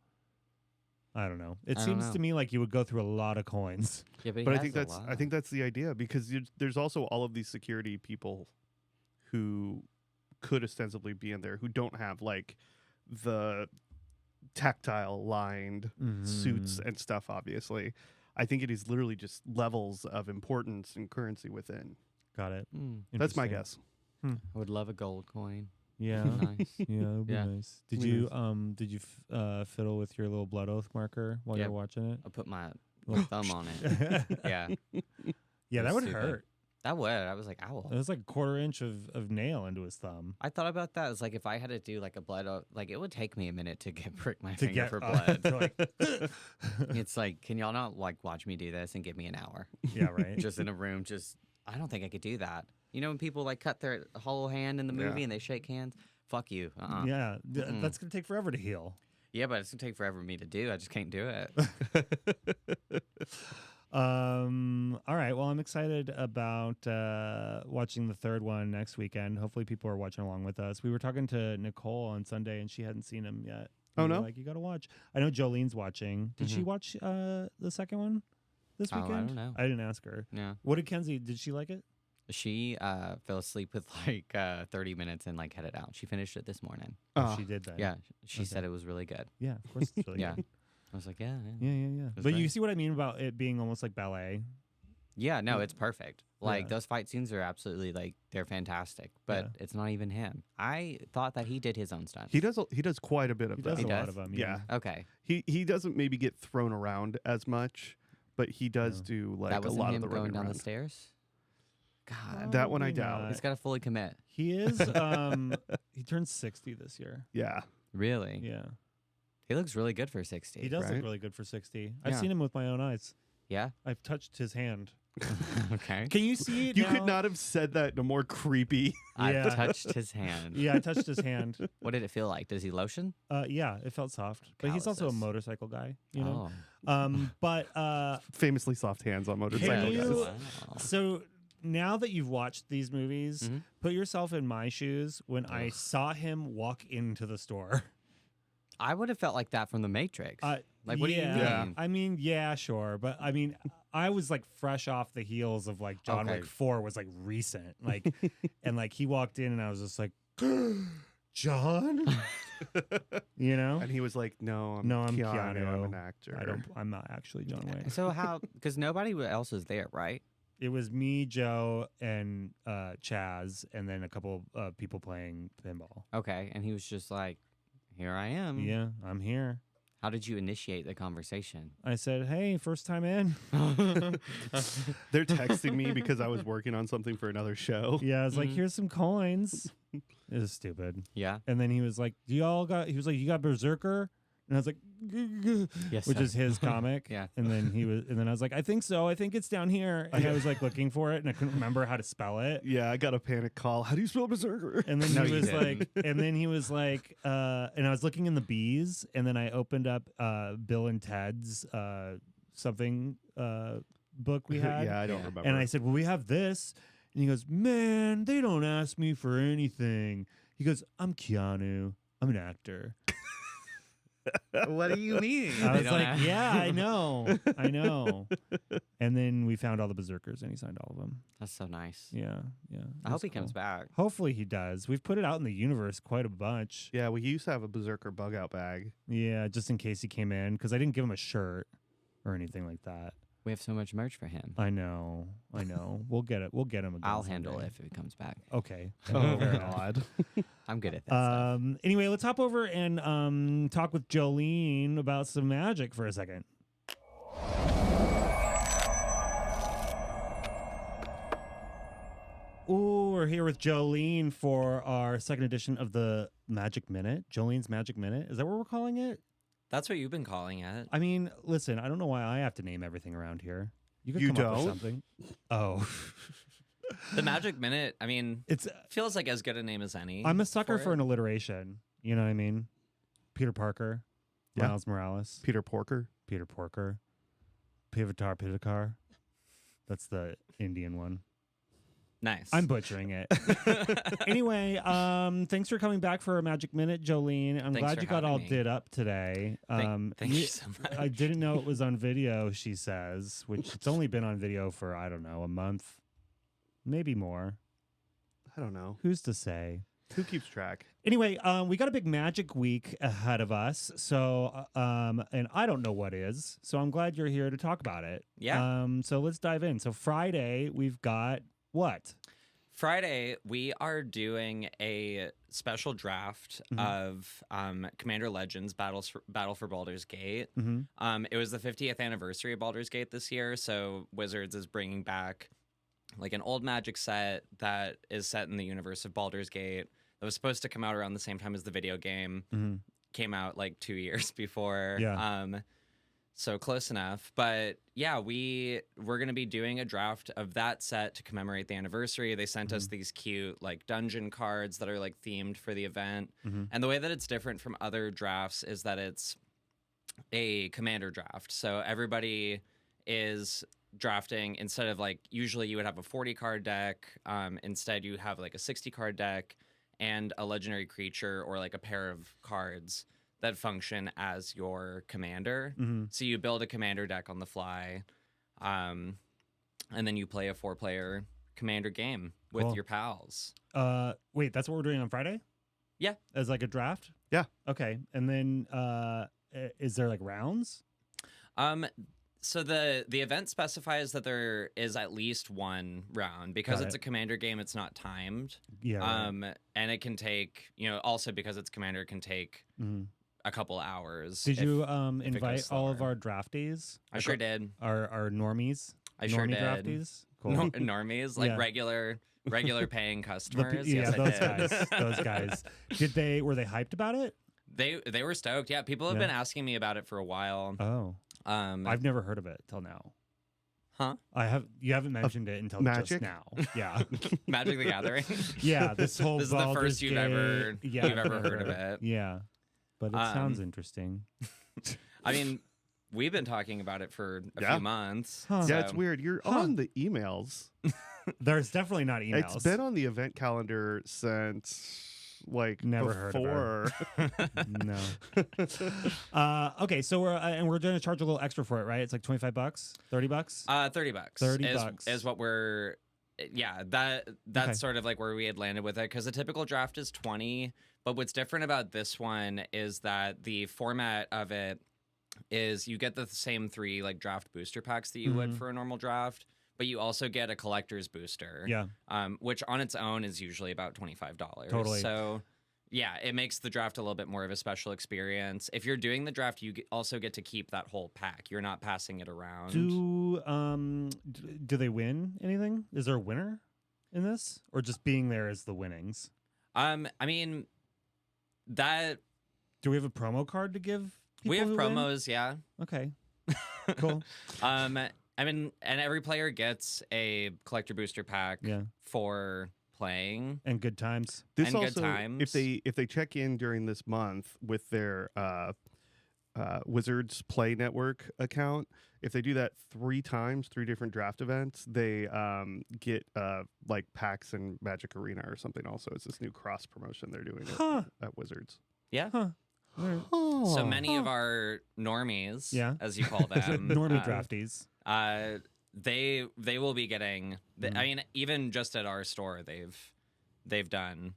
I don't know. It I don't seems know. to me like you would go through a lot of coins. Yeah, But I think that's the idea because there's also all of these security people who could ostensibly be in there who don't have like the tactile lined suits and stuff. Obviously, I think it is literally just levels of importance and currency within. Got it. That's my Interesting. guess. I would love a gold coin. Yeah. Nice. Yeah, it would be Yeah. nice. Did Be you fiddle with your little blood oath marker while Yeah. you're watching it? I'll put my little thumb on it. Yeah. Yeah, that It was would stupid. hurt. That would. I was like, ow. It was like a 1/4 inch of nail into his thumb. I thought about that. It's like if I had to do like a blood oath, like it would take me a minute to get prick my To finger get for blood. to, like, It's like, can y'all not like watch me do this and give me an hour? yeah, right. Just in a room, I don't think I could do that. You know when people like cut their whole hand in the movie Yeah. and they shake hands? Fuck you. Yeah, Mm-mm. that's gonna take forever to heal. Yeah, but it's gonna take forever for me to do. I just can't do it. All right. Well, I'm excited about watching the third one next weekend. Hopefully, people are watching along with us. We were talking to Nicole on Sunday, and she hadn't seen him yet. Oh, We were no? Like, you got to watch. I know Jolene's watching. Did she watch the second one this Oh, I weekend? don't know. I didn't ask her. Yeah. What did Kenzie? Did she like it? She fell asleep with like 30 minutes and like headed out. She finished it this morning. Oh, she did that. Yeah, she Okay. said it was really good. Yeah. Of course, it's really Yeah. good. I was like, yeah. Yeah. was But you great. see what I mean about it being almost like ballet. Yeah, no, it's perfect. Like Yeah. those fight scenes are absolutely like they're fantastic, but Yeah. it's not even him. I thought that he did his own stunts. He does quite a bit of He that. does He a lot does? of them. Yeah. Okay, He doesn't maybe get thrown around as much, but he does do like that a wasn't lot him of the going running down around. the stairs. God, That one I Probably doubt. not. he's got to fully commit. He is. He turns 60 this year. Yeah. Really, Yeah. he looks really good for 60. He does look right? really good for 60. I've Yeah. seen him with my own eyes. Yeah. I've touched his hand. Okay. Can you see it You now? could not have said that in a more creepy. I Yeah. touched his hand. Yeah, I touched his hand. What did it feel like? Does he lotion? Yeah, it felt soft. But he's also a Calluses. motorcycle guy, you know. Oh. But Famously soft hands on motorcycle Can guys. you- Wow. so now that you've watched these movies, Mhm. put yourself in my shoes when I saw him walk into the store. I would have felt like that from The Matrix. Like, what do you mean? Yeah. I mean, yeah, sure, but I mean, I was like fresh off the heels of like John Okay. Wick 4 was like recent, like, and like he walked in and I was just like, John, you know? And he was like, "No, I'm Keanu. I'm an actor." I'm not actually John Wick. So how? Because nobody else was there, right? It was me, Joe, and Chaz, and then a couple people playing pinball. Okay, and he was just like, "Here I am." Yeah, I'm here. How did you initiate the conversation? I said, "Hey, first time in." They're texting me because I was working on something for another show. Yeah, I was like, Mhm. "Here's some coins." It was stupid. Yeah. And then he was like, "Do y'all got?" He was like, "You got Berserker?" And I was like, Yes. which sir. is his comic. Yeah. And then I was like, "I think so. I think it's down here." And I was like looking for it, and I couldn't remember how to spell it. Yeah, I got a panic call. How do you spell berserker? And then No, he you was didn't. like, and I was looking in the B's, and then I opened up Bill and Ted's something book we had. Yeah, I don't Yeah. remember. And I said, "Well, we have this." And he goes, "Man, they don't ask me for anything." He goes, "I'm Keanu. I'm an actor." What do you mean? I They was don't like, have- "Yeah, I know. I know." And then we found all the Berserkers, and he signed all of them. That's so nice. Yeah, yeah. I hope he comes back. Hopefully he does. We've put it out in the universe quite a bunch. Yeah, we used to have a berserker bug out bag. Yeah, just in case he came in, because I didn't give him a shirt or anything like that. We have so much merch for him. I know. We'll get it. We'll get him again. I'll handle someday. it if it comes back. Okay. Oh Fair enough. God. I'm good at that stuff. Anyway, let's hop over and talk with Jolene about some magic for a second. Ooh, we're here with Jolene for our second edition of the Magic Minute. Jolene's Magic Minute. Is that what we're calling it? That's what you've been calling it. I mean, listen, I don't know why I have to name everything around here. You could You come up with don't? something. Oh. The Magic Minute, I mean, It's feels like as good a name as any. I'm a sucker for it. an alliteration. You know what I mean? Peter Parker, Yeah. Miles Morales, Peter Porker. Peter Porker, Pivatar. That's the Indian one. Nice. I'm butchering it. Anyway, thanks for coming back for a Magic Minute, Jolene. I'm Thanks glad for you got having all me. did up today. Thank you so much. I didn't know it was on video, she says, which it's only been on video for, I don't know, a month, maybe more. I don't know. Who's to say? Who keeps track? Anyway, we got a big magic week ahead of us. So, and I don't know what is. So I'm glad you're here to talk about it. Yeah. So let's dive in. So Friday, we've got what? Friday, we are doing a special draft of Commander Legends Battle for Baldur's Gate. Mm-hmm. It was the 50th anniversary of Baldur's Gate this year, so Wizards is bringing back like an old Magic set that is set in the universe of Baldur's Gate. That was supposed to come out around the same time as the video game. Mm-hmm. Came out like 2 years before. Yeah. So close enough. But yeah, we're going to be doing a draft of that set to commemorate the anniversary. They sent us these cute like dungeon cards that are like themed for the event. Mm-hmm. And the way that it's different from other drafts is that it's a commander draft. So everybody is drafting instead of like usually you would have a 40 card deck. Instead you have like a 60 card deck and a legendary creature or like a pair of cards that function as your commander. Mm-hmm. So you build a commander deck on the fly, and then you play a 4-player commander game with Cool. your pals. Wait, that's what we're doing on Friday? Yeah. As like a draft? Yeah. Okay. And then is there like rounds? So the event specifies that there is at least one round because Got it's it. a commander game. It's not timed. Yeah. Right. And it can take, also because it's commander, it can take Mhm. a couple hours. Did if- you it goes invite all of slower. our draftees? I sure did. Our normies? I sure Normie did. draftees? Cool. Normies, like Yeah. regular paying The customers. yeah, yes, I those did. guys. Those guys. Were they hyped about it? They were stoked. Yeah, people have Yeah. been asking me about it for a while. Oh. I've never heard of it till now. Huh? You haven't mentioned it until Magic? just now. Yeah. Magic the Gathering. Yeah, this whole This is the Baldur's first you've ever Gate- yeah, you've ever heard of it. Yeah. But it sounds interesting. I mean, we've been talking about it for a Yeah. few months. Huh. Yeah, it's so- weird. You're Huh. on the emails. There's definitely not emails. It's been on the event calendar since like Never heard of her. before. No. Okay, so we're going to charge a little extra for it, right? It's like $25, $30. $30. $30 is what we're. Yeah, that's Okay. sort of like where we had landed with it, because the typical draft is 20. But what's different about this one is that the format of it is you get the same 3 like draft booster packs that you would for a normal draft, but you also get a collector's booster. Yeah. Which on its own is usually about $25. Totally. So yeah, it makes the draft a little bit more of a special experience. If you're doing the draft, you also get to keep that whole pack. You're not passing it around. Do they win anything? Is there a winner in this, or just being there is the winnings? I mean, that Do we have a promo card to give? we have people who win? promos, yeah. Okay. Cool. I mean, and every player gets a collector booster pack Yeah. for playing. And good times. This And good also, times. if they check in during this month with their Wizards Play Network account, if they do that 3 times, 3 different draft events, they get like packs in Magic Arena or something. Also, it's this new cross promotion they're doing at Wizards. Yeah. Huh. So many of our normies, Yeah. as you call them, Normie drafties. they will be getting. I mean, even just at our store, they've done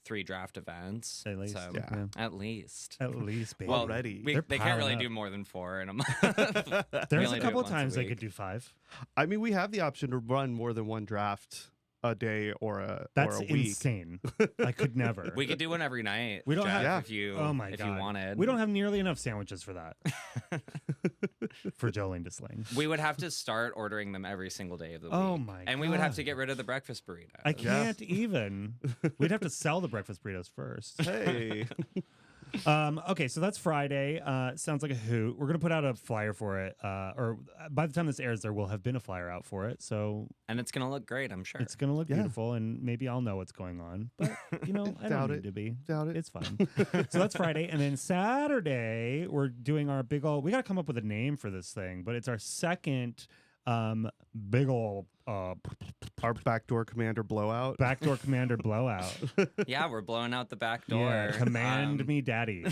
3 draft events. At least. So, Yeah. at least. At least, baby. Well, Already. they They're can't piling really up. do more than 4 in a month. There's only a do it couple of once a times they week. could do 5. I mean, we have the option to run more than 1 draft a day or a That's week. insane. I could never. We could do one every night. We don't Jeff, have- Yeah. if you Oh my if god. you wanted. We don't have nearly enough sandwiches for that. For Jolene to sling. We would have to start ordering them every single day of the week. Oh my And we would have to God. get rid of the breakfast burritos. I can't even. We'd have to sell the breakfast burritos first. Hey. Okay, so that's Friday. Sounds like a hoot. We're gonna put out a flyer for it, or by the time this airs, there will have been a flyer out for it. So And it's gonna look great, I'm sure. it's gonna look Yeah. beautiful, and maybe I'll know what's going on. But I Doubt don't it. need to be. Doubt it. It's fine. So that's Friday, and then Saturday we're doing our big ol'. We gotta come up with a name for this thing, but it's our second big ol' Our backdoor commander blowout. backdoor commander blowout. Yeah, we're blowing out the back door. Yeah, command me, daddy.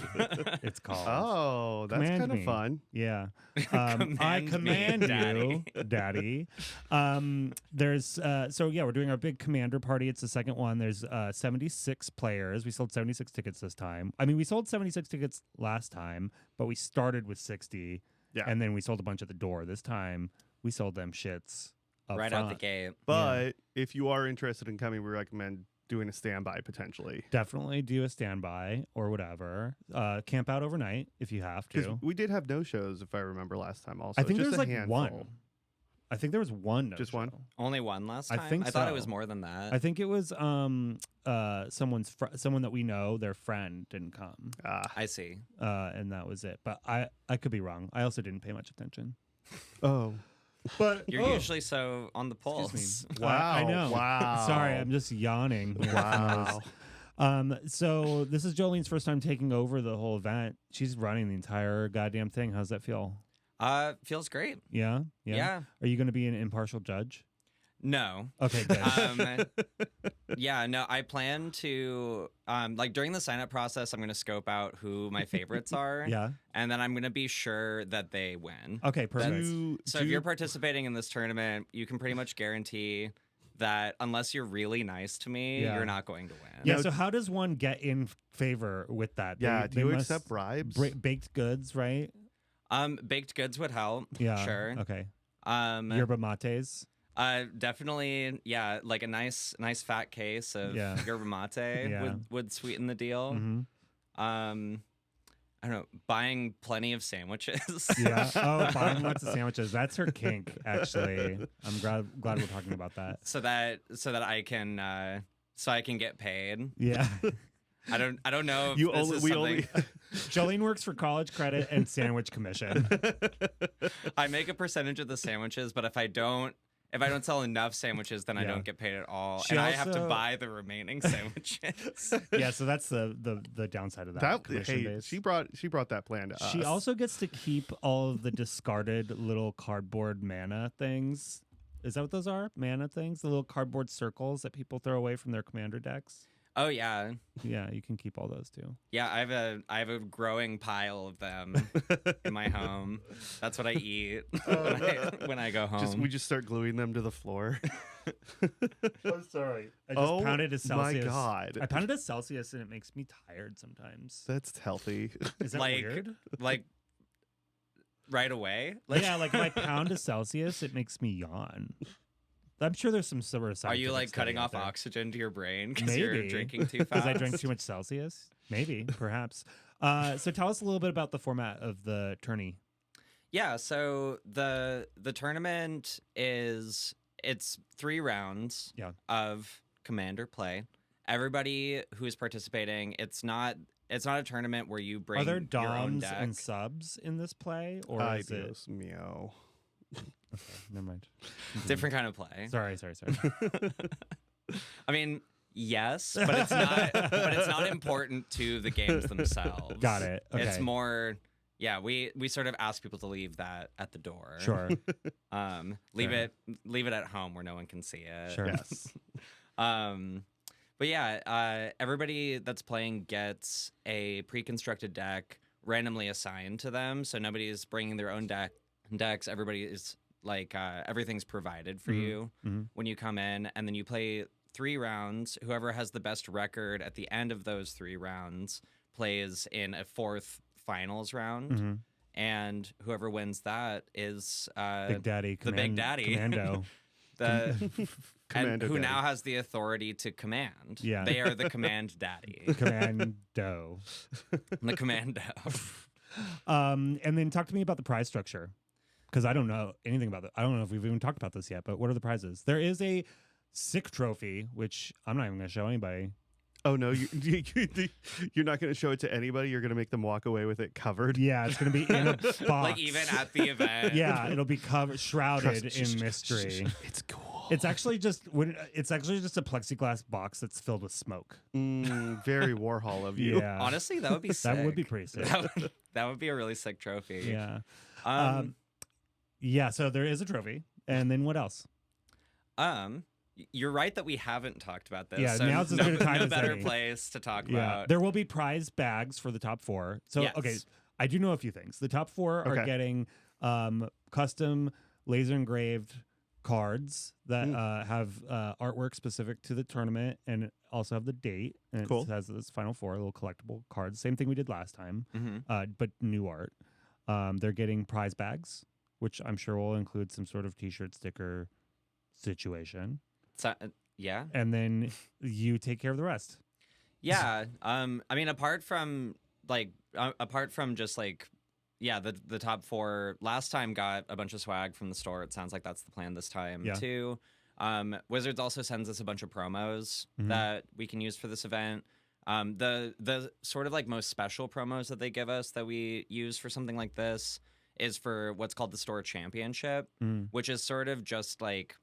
It's called. Oh, that's Command kind of me. fun. Yeah. I Command me, command you, daddy. daddy. There's so yeah, we're doing our big commander party. It's the second one. There's 76 players. We sold 76 tickets this time. I mean, we sold 76 tickets last time, but we started with 60. Yeah. And then we sold a bunch at the door. This time we sold them shits up Right out the front. gate. But if you are interested in coming, we recommend doing a standby potentially. Definitely do a standby or whatever. Camp out overnight if you have Because to. we did have no shows, if I remember last time. Also, I think just there's a like handful. one. I think there was one. Just one? no-show. Only one last I time? think I thought it so. was more than that. I think it was someone that we know, their friend didn't come, I see. and that was it. But I could be wrong. I also didn't pay much attention. Oh, But You're usually so on the pulse. Excuse me. wow! I know. Wow! Sorry, I'm just yawning. here from Wow! this. So this is Jolene's first time taking over the whole event. She's running the entire goddamn thing. How's that feel? Feels great. Yeah. Yeah. Are you going to be an impartial judge? No. Okay, good. Yeah, no, I plan to like during the sign up process, I'm going to scope out who my favorites are. Yeah. And then I'm going to be sure that they win. Okay, perfect. So if you're participating in this tournament, you can pretty much guarantee that unless you're really nice to me, Yeah. you're not going to win. Yeah. Now- So how does one get in favor with that? Yeah. Do you must accept bribes? baked goods, right? Baked goods would help. Yeah. Sure. Okay. Um, Yerba mates. definitely, yeah, like a nice fat case of Yeah. yerba mate Yeah. would sweeten the deal. Mm-hmm. I don't know, buying plenty of sandwiches. Yeah. Oh, buying lots of sandwiches. That's her kink, actually. I'm glad we're talking about that. so that I can get paid. Yeah. I don't know if You this only is we something. only Jolene works for college credit and sandwich commission. I make a percentage of the sandwiches, but if I don't sell enough sandwiches, then I Yeah. don't get paid at all, She and I have to also- buy the remaining sandwiches. Yeah, so that's the downside of that. that commission hey, base. she brought that plan to us. She also gets to keep all of the discarded little cardboard mana things Is that what those are? Mana things? The little cardboard circles that people throw away from their commander decks? Oh yeah, Yeah, you can keep all those too. yeah. I have a growing pile of them in my home. That's what I eat when I go home. We just start gluing them to the floor. I'm sorry. I just pounded a Celsius. My God. I pounded a Celsius and it makes me tired sometimes. That's healthy. Is that weird? Like right away. Yeah, like if I pound a Celsius, it makes me yawn. I'm sure there's some sort of Are you scientific like cutting study out off there. oxygen to your brain because Maybe. you're drinking too fast? Because I drank too much Celsius? Maybe, perhaps. So tell us a little bit about the format of the tourney. Yeah, so the tournament it's 3 rounds of commander play. Everybody who is participating, it's not a tournament where you bring Are there your own doms deck. and subs in this play, or is it? Dios meow. Okay, never mind. Different kind of play. Sorry. I mean, yes, but it's not. But it's not important to the games themselves. Got it. Okay. It's more. Yeah, we sort of ask people to leave that at the door. Sure. Leave it at home where no one can see it. Sure. Yes. But yeah, everybody that's playing gets a pre-constructed deck randomly assigned to them, so nobody's bringing their own decks. Everybody is like everything's provided for you when you come in, and then you play 3 rounds. Whoever has the best record at the end of those 3 rounds plays in a 4th finals round, and whoever wins that is Big Daddy. the Big Daddy. Commando. And who Daddy. now has the authority to command. Yeah. They are the command daddy. Commando. The commando. And then talk to me about the prize structure, because I don't know anything about that. I don't know if we've even talked about this yet, but what are the prizes? There is a sick trophy, which I'm not even going to show anybody. Oh no, you're not going to show it to anybody. You're going to make them walk away with it covered. Yeah, it's going to be in a box. Like even at the event. Yeah, it'll be shrouded in mystery. It's cool. It's actually just a plexiglass box that's filled with smoke. Very Warhol of you. Yeah, Honestly, that would be sick. that would be pretty sick. That would be a really sick trophy. Yeah. Yeah. So there is a trophy, and then what else? You're right that we haven't talked about this. Yeah, so now's as good a time no as better any. place to talk Yeah, about. there will be prize bags for the top 4. So Yes. okay, I do know a few things. The top 4 are Okay. getting custom laser engraved cards that have artwork specific to the tournament and also have the date. And Cool. it has this final 4 little collectible cards. Same thing we did last time, Mhm. but new art. They're getting prize bags, which I'm sure will include some sort of T-shirt sticker situation. So, yeah. And then you take care of the rest. Yeah. I mean, apart from just like, yeah, the top 4 last time got a bunch of swag from the store. It sounds like that's the plan this time Yeah. too. Wizards also sends us a bunch of promos that we can use for this event. The sort of like most special promos that they give us that we use for something like this is for what's called the store championship, which is sort of just like,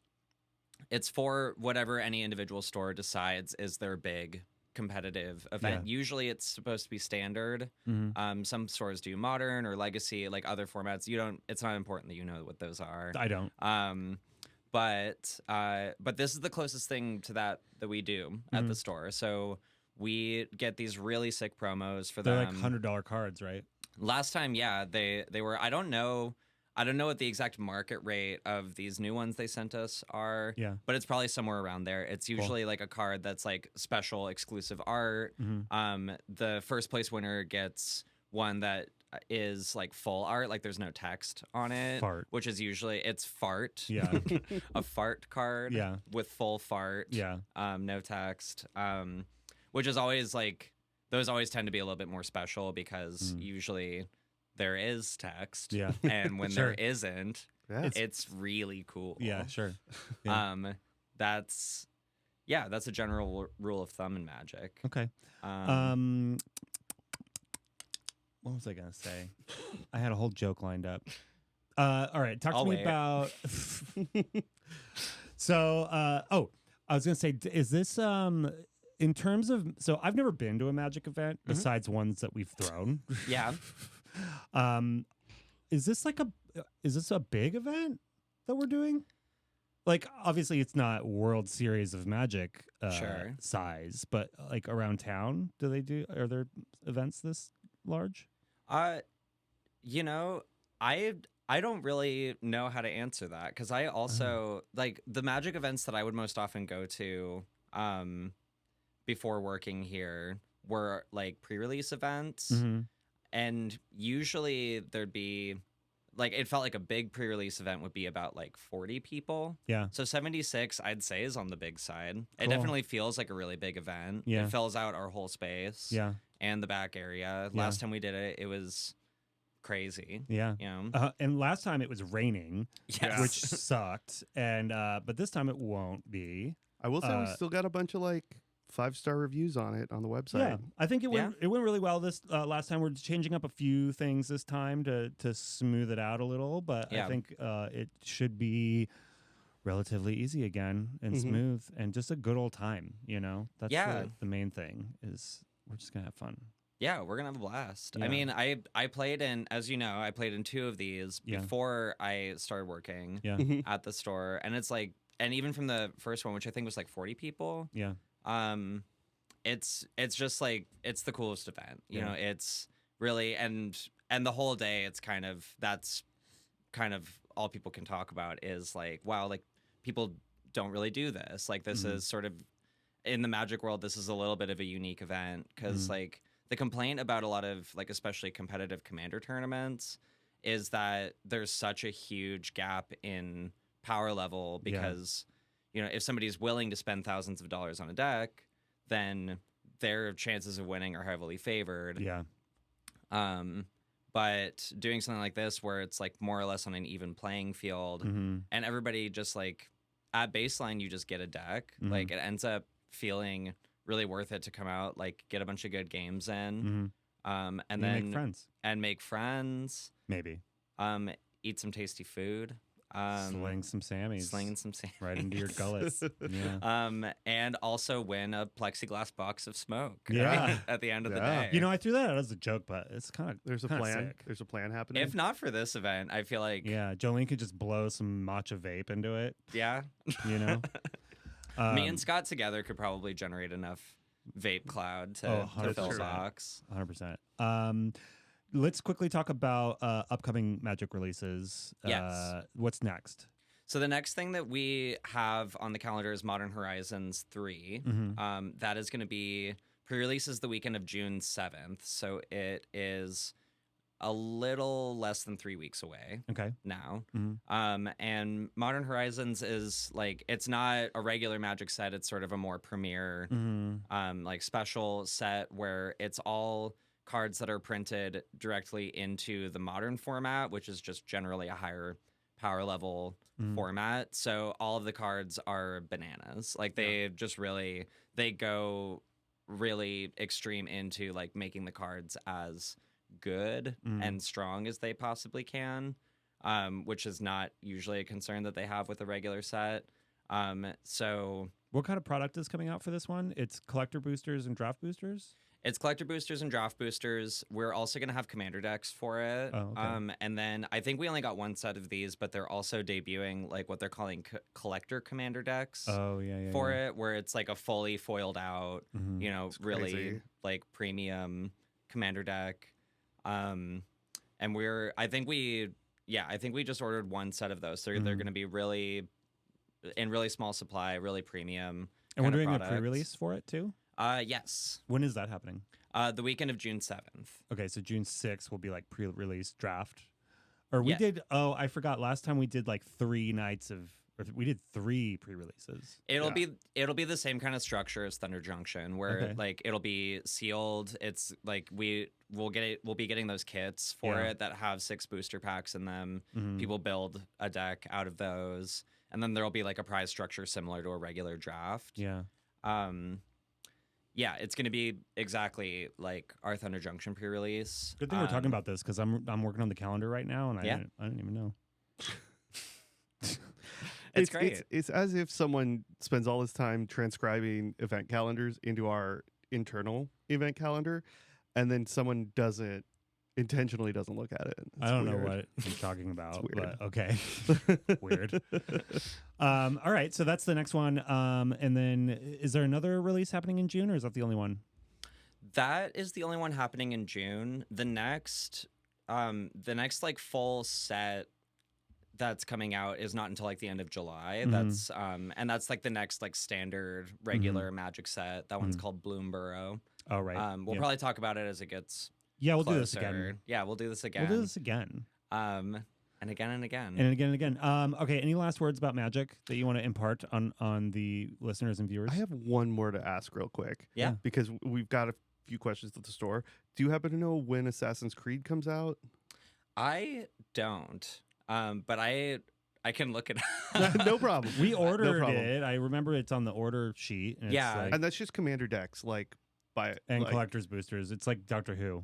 it's for whatever any individual store decides is their big competitive event. Yeah. Usually it's supposed to be standard. Some stores do modern or legacy, like other formats. It's not important that you know what those are. I don't. But this is the closest thing to that we do at the store. So we get these really sick promos for They're them. like $100 cards, right? Last time, yeah, they were. I don't know what the exact market rate of these new ones they sent us are. Yeah. But it's probably somewhere around there. It's usually like a card that's like special exclusive art. The first place winner gets one that is like full art, like there's no text on it. Fart. Which is usually it's fart. Yeah. A fart card. Yeah. With full fart. Yeah. No text. Which is always like, those always tend to be a little bit more special because usually there is text. Yeah. And when Sure. there isn't, Yeah. it's really cool. Yeah, sure. Yeah. That's a general rule of thumb in Magic. Okay. What was I gonna say? I had a whole joke lined up. All right, talk I'll to me wait. about. So, I was gonna say, is this in terms of? So, I've never been to a Magic event besides ones that we've thrown. Yeah. Is this a big event that we're doing? like obviously it's not World Series of Magic Sure. size, but like around town, are there events this large? You know, I don't really know how to answer that because I also like the Magic events that I would most often go to before working here were like pre-release events, Mm-hmm. and usually there'd be like it felt like a big pre-release event would be about like 40 people. Yeah. So 76 I'd say is on the big side. It Cool. definitely feels like a really big event. Yeah. It fills out our whole space Yeah. and the back area. Yeah. Last time we did it, it was crazy. Yeah. You know? And last time it was raining, Yes. which sucked. And but this time it won't be. I will say we still got a bunch of like 5-star reviews on it on the website. Yeah, I think it went really well this last time. We're changing up a few things this time to smooth it out a little, but I think it should be relatively easy again and smooth and just a good old time. You know, that's the main thing is we're just gonna have fun. Yeah, we're gonna have a blast. Yeah. I mean, I played in, as you know, I played in 2 of these before I started working at the store, and it's like, and even from the first one, which I think was like 40 people. Yeah. It's just like it's the coolest event. You know, it's really and the whole day it's that's kind of all people can talk about is like, wow, like people don't really do this. Like this is sort of in the Magic world, this is a little bit of a unique event because like the complaint about a lot of like especially competitive Commander tournaments is that there's such a huge gap in power level because you know, if somebody's willing to spend thousands of dollars on a deck, then their chances of winning are heavily favored. Yeah. But doing something like this where it's like more or less on an even playing field and everybody just like at baseline you just get a deck, like it ends up feeling really worth it to come out, like get a bunch of good games in. And then make friends. Maybe. Eat some tasty food. Sling some Sammies. Right into your gullet. Yeah. And also win a plexiglass box of smoke. Yeah. At the end of the day. You know, I threw that out as a joke, but it's kind of there's a plan. Sick. There's a plan happening. If not for this event, I feel like Jolene could just blow some matcha vape into it. Yeah. You know. Me and Scott together could probably generate enough vape cloud to fill a box. 100%. Let's quickly talk about upcoming Magic releases. Yes. What's next? So the next thing that we have on the calendar is Modern Horizons 3. That is going to be pre-releases the weekend of June 7th. So it is a little less than 3 weeks away. Okay. Now. And Modern Horizons is like, it's not a regular Magic set. It's sort of a more premier, like special set where it's all cards that are printed directly into the Modern format, which is just generally a higher power level format. So all of the cards are bananas. Like they just really, they go really extreme into like making the cards as good and strong as they possibly can, which is not usually a concern that they have with a regular set. So what kind of product is coming out for this one? It's collector boosters and draft boosters? It's collector boosters and draft boosters. We're also going to have commander decks for it. Oh, okay. And then I think we only got one set of these, but they're also debuting like what they're calling collector commander decks. Oh, yeah. For it, where it's like a fully foiled out, you know, it's really crazy. like premium commander deck. And I think we just ordered one set of those. So they're going to be really in really small supply, really premium. And we're doing a pre-release for it too? Yes. When is that happening? The weekend of June 7th. Okay, so June 6th will be like pre-release draft. Or we did, I forgot, last time we did like 3 nights of, or we did 3 pre-releases. It'll be the same kind of structure as Thunder Junction, where like it'll be sealed. It's like we'll be getting those kits for it that have 6 booster packs in them. People build a deck out of those. And then there'll be like a prize structure similar to a regular draft. Yeah. Yeah, it's going to be exactly like our Thunder Junction pre-release. Good thing we're talking about this because I'm working on the calendar right now and I didn't even know. It's great. It's as if someone spends all this time transcribing event calendars into our internal event calendar, and then someone does it intentionally doesn't look at it. It's I don't know weird. what he's talking about, weird. but okay. Weird. All right, so that's the next one. And then is there another release happening in June, or is that the only one? That is the only one happening in June. The next like full set that's coming out is not until like the end of July. That's and that's like the next like standard regular Magic set. That one's called Bloomborough. Oh, right. We'll probably talk about it as it gets Yeah, we'll do closer. this again. Yeah, we'll do this again. We'll do this again. And again and again. And again and again. Okay, any last words about Magic that you want to impart on the listeners and viewers? I have one more to ask real quick. Yeah. Because we've got a few questions at the store. Do you happen to know when Assassin's Creed comes out? I don't. But I can look it up. No problem. We No ordered problem. it. I remember it's on the order sheet. And Yeah. It's like, And that's just commander decks, like by and like, collector's boosters. It's like Doctor Who.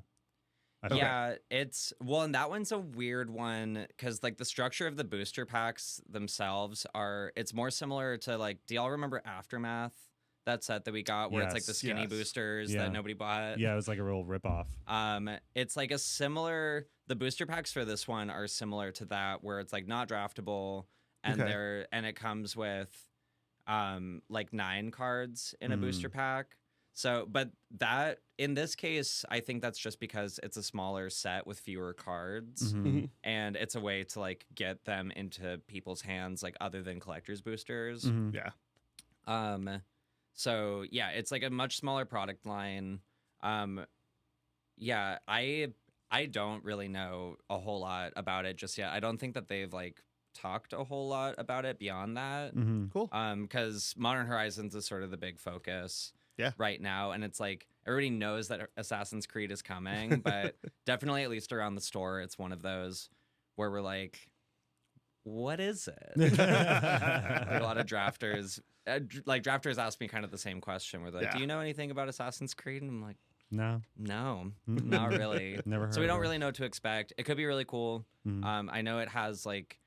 I think. Yeah, and that one's a weird one because like the structure of the booster packs themselves it's more similar to like, do y'all remember Aftermath? That set that we got where it's like the Yes. skinny Yes. boosters Yeah. that nobody bought. Yeah, it was like a real ripoff. It's like the booster packs for this one are similar to that where it's like not draftable and Okay. and it comes with like 9 cards in a booster pack. So, but that in this case, I think that's just because it's a smaller set with fewer cards, Mhm. and it's a way to like get them into people's hands, like other than collector's boosters. Mhm. Yeah. So yeah, it's like a much smaller product line. Yeah, I don't really know a whole lot about it just yet. I don't think that they've like talked a whole lot about it beyond that. Mhm. Cool. Because Modern Horizons is sort of the big focus right now, and it's like everybody knows that Assassin's Creed is coming, but definitely at least around the store, it's one of those where we're like, what is it? Like a lot of drafters, drafters ask me kind of the same question where they're like, Yeah. do you know anything about Assassin's Creed? And I'm like, No. no, Mm-mm. not really. Never heard So we of don't it. really know what to expect. It could be really cool. Mm. I know it has like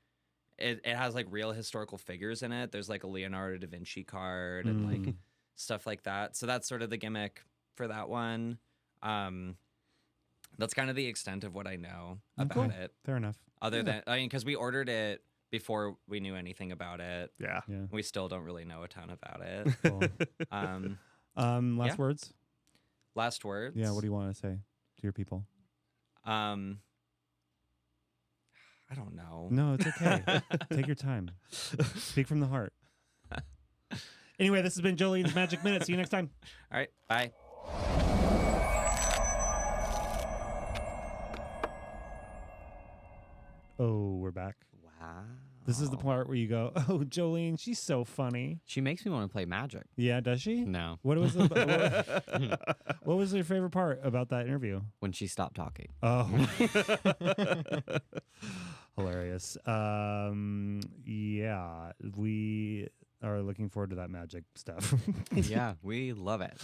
it has like real historical figures in it. There's like a Leonardo da Vinci card and like Mm. stuff like that. So that's sort of the gimmick for that one. That's kind of the extent of what I know about Cool. it. Fair enough. Other than because we ordered it before we knew anything about it. Yeah. Yeah. We still don't really know a ton about it. Cool. Yeah. Last words? Last words. Yeah, what do you want to say to your people? I don't know. No, it's okay. Take your time. Speak from the heart. Anyway, this has been Jolene's Magic Minute. See you next time. All right. Bye. Oh, we're back. Wow. This is the part where you go, oh, Jolene, she's so funny. She makes me want to play Magic. Yeah, does she? No. What was what was your favorite part about that interview? When she stopped talking. Oh, hilarious. Yeah, we are looking forward to that magic stuff. Yeah, we love it.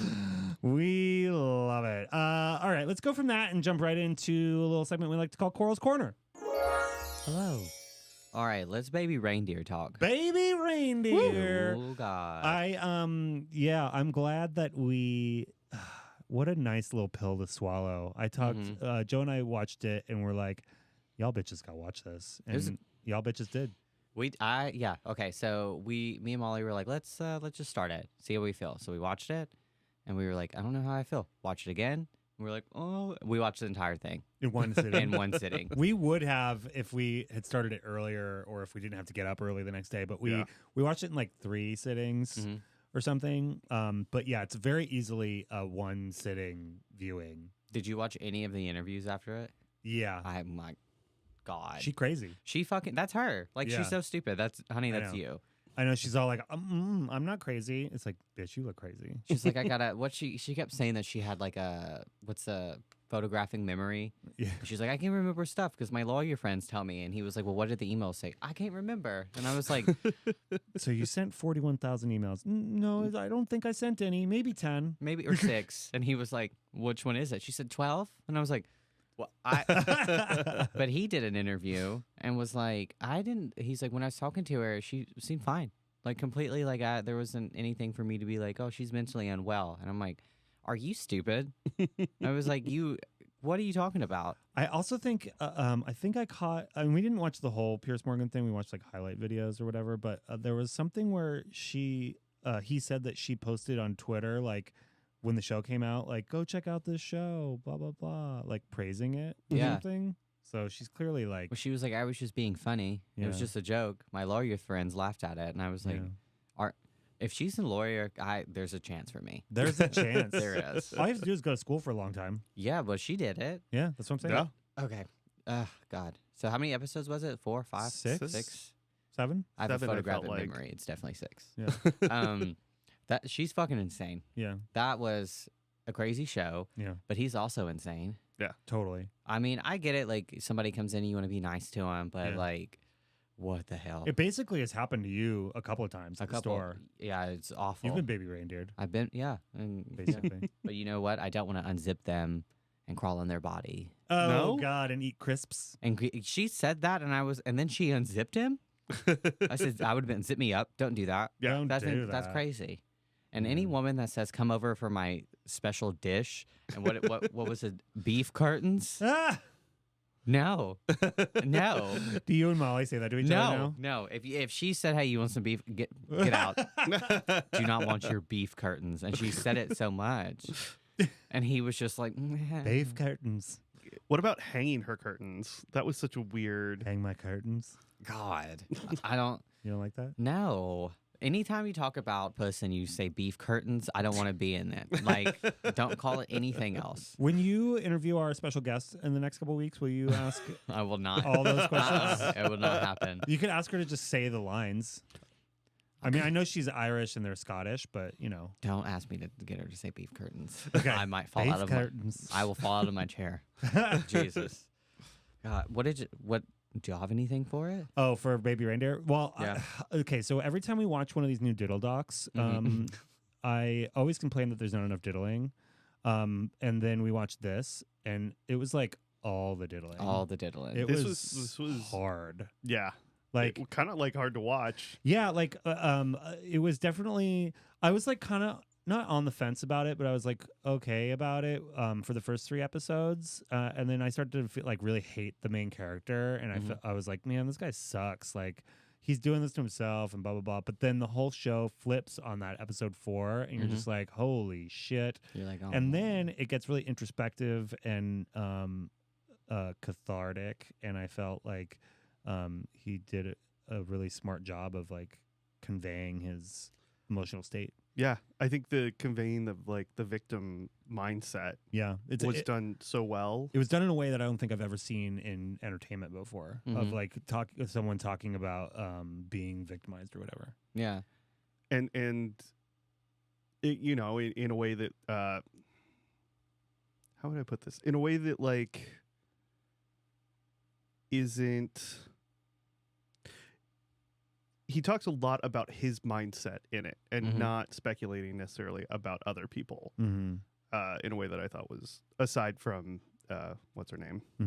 We love it. All right, let's go from that and jump right into a little segment we like to call Coral's Corner. Hello. All right, let's baby reindeer talk. Baby reindeer. Oh God. I'm glad that we. What a nice little pill to swallow. I talked. Joe and I watched it, and we're like, "Y'all bitches gotta watch this," and y'all bitches did. Okay. So me and Molly were like, let's just start it, see how we feel. So we watched it, and we were like, I don't know how I feel. Watch it again. And we're like, oh, we watched the entire thing In one sitting. in one sitting. We would have if we had started it earlier, or if we didn't have to get up early the next day. But we watched it in like 3 sittings or something. But yeah, it's very easily a one sitting viewing. Did you watch any of the interviews after it? Yeah, Oh my God. she crazy. She fucking, that's her. Like, Yeah. she's so stupid. That's, honey, I that's know. you. I know she's all like, I'm not crazy. It's like, bitch, you look crazy. She's like, I gotta, she kept saying that she had like photographing memory. Yeah. She's like, I can't remember stuff because my lawyer friends tell me. And he was like, well, what did the email say? I can't remember. And I was like, So you sent 41,000 emails. No, I don't think I sent any. Maybe 10. maybe, or 6. And he was like, which one is it? She said 12. And I was like, well, but he did an interview and was like, he's like, when I was talking to her, she seemed fine. Like completely, like there wasn't anything for me to be like, oh, she's mentally unwell. And I'm like, are you stupid? I was like, what are you talking about? I also think I think I caught. I mean, we didn't watch the whole Pierce Morgan thing. We watched like highlight videos or whatever. But there was something where he said that she posted on Twitter like when the show came out, like go check out this show, blah blah blah, like praising it or Yeah. something. So she's clearly like, Well, she was like, I was just being funny. It was Yeah. just a joke. My lawyer friends laughed at it, and I was like, yeah. if she's a lawyer, there's a chance for me. There's a chance. There is. All you have to do is go to school for a long time. Yeah, but she did it. Yeah, that's what I'm saying. Yeah. Okay. God. So how many episodes was it? 4, 5, Six? 6? 7. I have a 7, I felt photographic like. memory. It's definitely 6. Yeah. That she's fucking insane. Yeah. That was a crazy show, Yeah. but he's also insane. Totally. I mean, I get it. Like, somebody comes in, you want to be nice to him, but Yeah. like, what the hell? It basically has happened to you a couple of times at the store. Yeah, it's awful. You've been baby reindeered, I've been, yeah. And, yeah. basically. But you know what? I don't want to unzip them and crawl in their body. Oh No? God, and eat crisps. And she said that, and then she unzipped him. I said, I would have been, zip me up. Don't do that. Yeah. Don't do That's that. crazy. And any woman that says, come over for my special dish, and what was it? Beef curtains? Ah! No. No. Do you and Molly say that to each other now? No. If she said, hey, you want some beef? Get out. Do not want your beef curtains. And she said it so much. And he was just like, Beef curtains. What about hanging her curtains? That was such a weird. Hang my curtains. God. I don't. You don't like that? No. Anytime you talk about puss and you say beef curtains, I don't want to be in it. Like, don't call it anything else. When you interview our special guest in the next couple of weeks, will you ask I will not. all those questions? It will not happen. You could ask her to just say the lines. I mean, I know she's Irish and they're Scottish, but you know. Don't ask me to get her to say beef curtains. Okay. I might fall Beef out of curtains. I will fall out of my chair. Jesus. God, what do y'all have anything for it? Oh, for baby reindeer? Well, Yeah. okay. So every time we watch one of these new diddle docs, I always complain that there's not enough diddling. And then we watch this, and it was like all the diddling. All the diddling. It This was was hard. Yeah. Like, Kind of like hard to watch. yeah, like it was definitely. I was like kind of not on the fence about it, but I was like okay about it for the first 3 episodes, and then I started to feel like really hate the main character, and I was like, man, this guy sucks. Like he's doing this to himself and blah blah blah. But then the whole show flips on that episode 4, and you're just like, holy shit! You're like, oh. And then it gets really introspective and cathartic, and I felt like he did a really smart job of like conveying his emotional state. Yeah. I think the conveying of like the victim mindset Yeah, was done so well. It was done in a way that I don't think I've ever seen in entertainment before. Of like someone talking about being victimized or whatever. Yeah. And it, you know, in a way that how would I put this? In a way that like isn't. He talks a lot about his mindset in it, and not speculating necessarily about other people. In a way that I thought was, aside from what's her name? You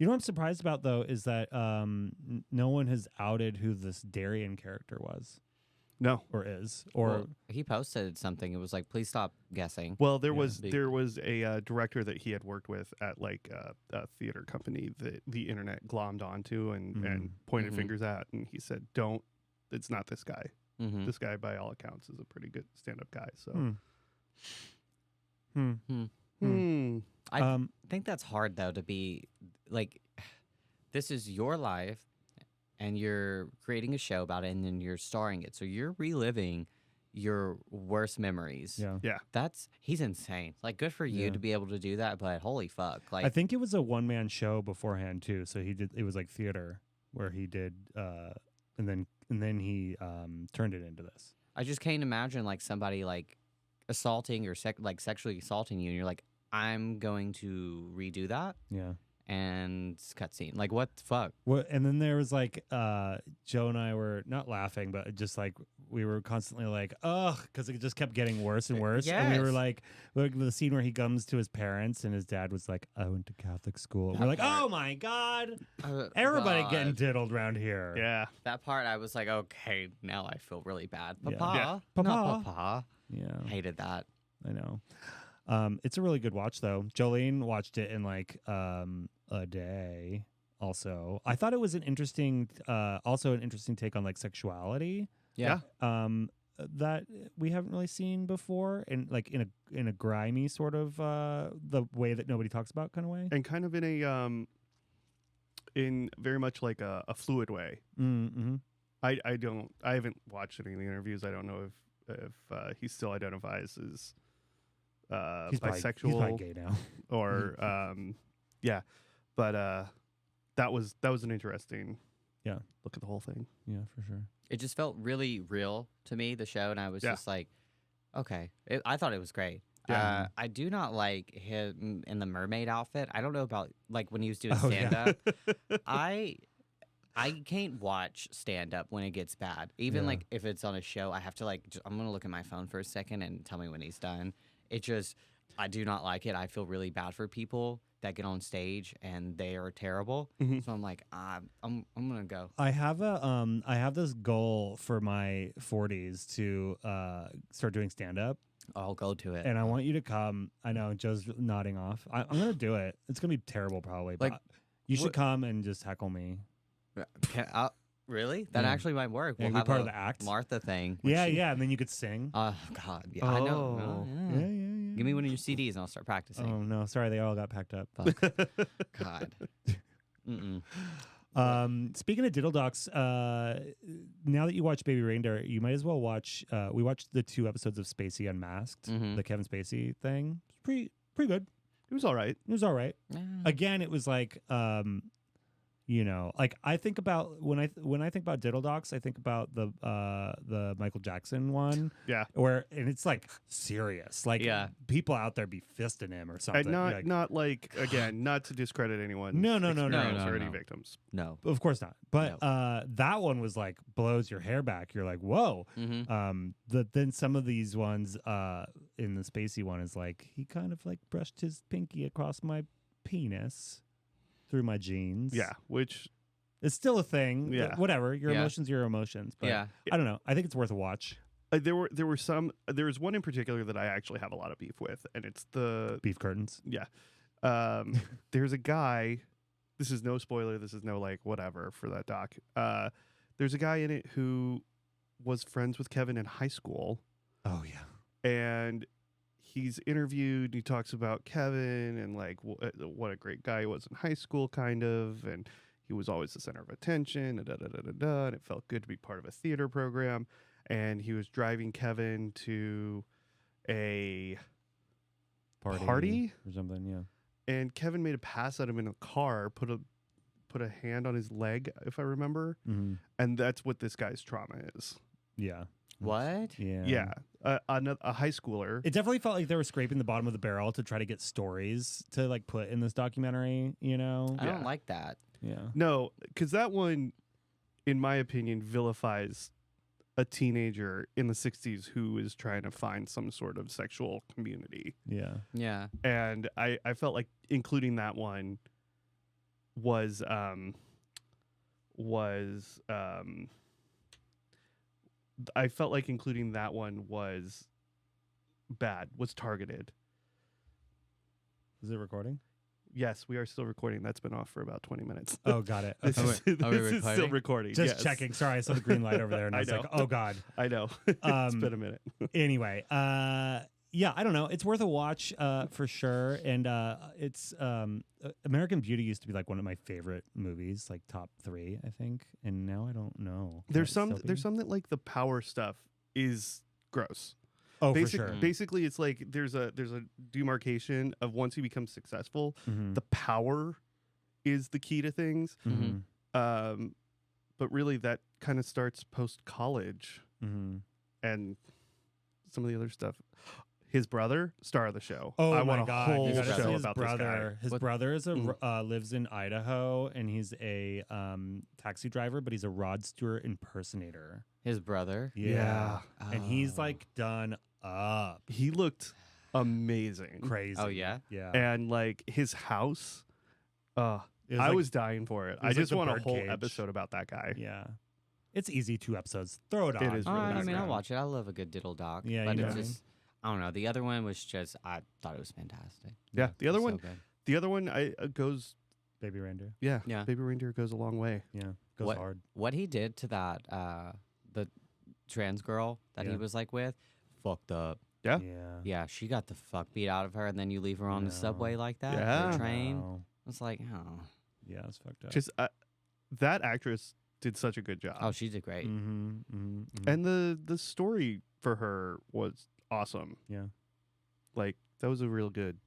know what I'm surprised about though is that no one has outed who this Darian character was. No. Or is. Or Well, he posted something. It was like, please stop guessing. Well, there Yeah. was a director that he had worked with at like a theater company that the internet glommed onto and pointed fingers at, and he said, "Don't. It's not this guy. Mm-hmm. This guy, by all accounts, is a pretty good stand-up guy." So, I think that's hard though, to be like, this is your life and you're creating a show about it and then you're starring it. So you're reliving your worst memories. yeah. He's insane. Like, good for you Yeah. to be able to do that, but holy fuck. Like, I think it was a one-man show beforehand too. So he did. It was like theater where he did, and then he turned it into this. I just can't imagine like somebody like assaulting or sexually assaulting you and you're like, I'm going to redo that. Yeah. And cutscene. Like, what the fuck? Well, and then there was like Joe and I were not laughing, but just like we were constantly like, ugh, because it just kept getting worse and worse. And we were Yes. like the scene where he comes to his parents and his dad was like, I went to Catholic school. And we're like, oh my God, everybody getting diddled around here. yeah. That part, I was like, okay, now I feel really bad. Yeah. Papa, Yeah. not Papa. Papa. Yeah, Hated that. I know. It's a really good watch though. Jolene watched it in like a day. Also, I thought it was an interesting, also an interesting take on like sexuality. Yeah. That we haven't really seen before, and like in a grimy sort of the way that nobody talks about kind of way, And kind of in a in very much like a fluid way. Mm-hmm. I haven't watched any of the interviews. I don't know if he still identifies as He's bisexual probably gay now. or yeah, but that was an interesting look at the whole thing. Yeah, for sure. It just felt really real to me, the show, and I was just like, okay. I thought it was great. Yeah. I do not like him in the mermaid outfit. I don't know about like when he was doing stand-up. I can't watch stand-up when it gets bad. Even like if it's on a show, I have to like, I'm going to look at my phone for a second and tell me when he's done. It just, I do not like it. I feel really bad for people that get on stage and they are terrible. So I'm like, I'm gonna go. I have this goal for my 40s to start doing stand up. I'll go to it. And I want you to come. I know Joe's nodding off. I'm gonna do it. It's gonna be terrible probably, Like, but you should come and just heckle me. Really? That actually might work. Yeah, We'll be have part a of the act. Martha thing. Yeah, and then you could sing. Oh God, yeah, I know. Oh. Yeah. Give me one of your CDs and I'll start practicing. Oh no, sorry, they all got packed up. Fuck. God. Speaking of diddle docs, now that you watch Baby Reindeer, you might as well watch. We watched the 2 episodes of Spacey Unmasked, the Kevin Spacey thing. It's pretty good. It was all right. It was all right. Yeah. Again, it was like, like I think about when I think about diddle docs, I think about the Michael Jackson one. Yeah. And it's like serious. Like people out there be fisting him or something. And not like again, not to discredit anyone. No, or any victims. No. Of course not. But that one was like blows your hair back. You're like, whoa. Then some of these ones in the Spacey one is like he kind of like brushed his pinky across my penis through my jeans. Yeah, which it's still a thing. Yeah. Whatever. Your emotions, your emotions. But I don't know. I think it's worth a watch. there was one in particular that I actually have a lot of beef with, and it's the beef curtains. Yeah. There's a guy, this is no spoiler, this is no like whatever for that doc. There's a guy in it who was friends with Kevin in high school. Oh yeah. And he's interviewed, he talks about Kevin and like what a great guy he was in high school kind of, and he was always the center of attention, and and it felt good to be part of a theater program. And he was driving Kevin to a party or something, yeah. And Kevin made a pass at him in a car, put a hand on his leg, if I remember. And that's what this guy's trauma is. Yeah. What? Yeah. Yeah. A high schooler. It definitely felt like they were scraping the bottom of the barrel to try to get stories to like put in this documentary, you know? I don't like that. Yeah. No, because that one, in my opinion, vilifies a teenager in the 60s who is trying to find some sort of sexual community. Yeah. Yeah. And I felt like including that one was I felt like including that one was bad, was targeted. Is it recording? Yes, we are still recording. That's been off for about 20 minutes. Oh, got it. This is still recording. Just yes. checking. Sorry, I saw the green light over there, and I was like, "Oh God." I know. It's been a minute. Anyway, yeah, I don't know. It's worth a watch for sure. And it's American Beauty used to be like one of my favorite movies, like top 3, I think. And now I don't know. There's some that like the power stuff is gross. Oh, for sure. Basically, it's like there's a demarcation of once you become successful, the power is the key to things. But really, that kind of starts post college, and some of the other stuff. His brother, star of the show. Oh I my want God! a whole You gotta see show his about brother. this guy. His brother is lives in Idaho, and he's a taxi driver, but he's a Rod Stewart impersonator. His brother. Yeah. And he's like done up. He looked amazing, Crazy. Oh yeah. Yeah. and like his house. I like- was dying for it. I like just the want a bird whole cage. episode about that guy. Yeah. It's easy, 2 episodes. Throw it It on. is All really right, I nice mean, I'll guy. watch it. I love a good diddle doc. Yeah, but you it's know. just, I don't know. The other one was just I thought it was fantastic. Yeah, the other It was one, so good. the other one, goes. Baby reindeer. Yeah, Yeah. Baby Reindeer goes a long way. Yeah, goes What- hard. What he did to that the trans girl that he Yeah. was like with, fucked up. Yeah. Yeah, she got the fuck beat out of her, and then you leave her on the subway No. like that, Yeah. or train. No. It's like, oh, Yeah, it's fucked up. Just that actress did such a good job. oh, she did great. Mm-hmm, mm-hmm, mm-hmm. And the story for her was awesome. Yeah. Like that was a real good.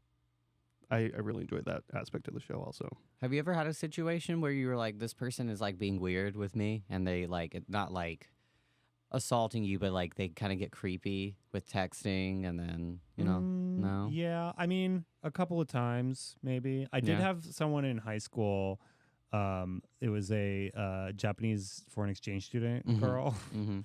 I really enjoyed that aspect of the show also. Have you ever had a situation where you were like, this person is like being weird with me, and they like not like assaulting you, but like they kind of get creepy with texting, and then no. Yeah, I mean, a couple of times maybe. I did Yeah. have someone in high school. It was a Japanese foreign exchange student Mhm. girl, Mm-hmm.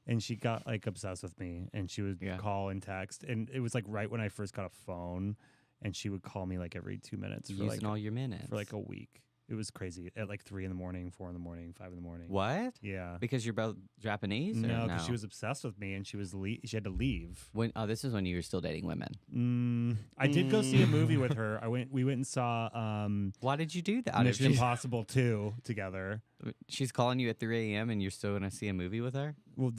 and she got like obsessed with me, and she would Yeah. call and text, and it was like right when I first got a phone, and she would call me like every 2 minutes for Using like all your minutes a week. It was crazy at like 3 a.m, 4 a.m, 5 a.m. What? Yeah. Because you're both Japanese? Or No, because she was obsessed with me, and she had to leave. When this is when you were still dating women. I did go see a movie with her. We went and saw Why did you do that? If Mission she's- Impossible 2 together. She's calling you at 3 a.m. and you're still gonna see a movie with her? Well,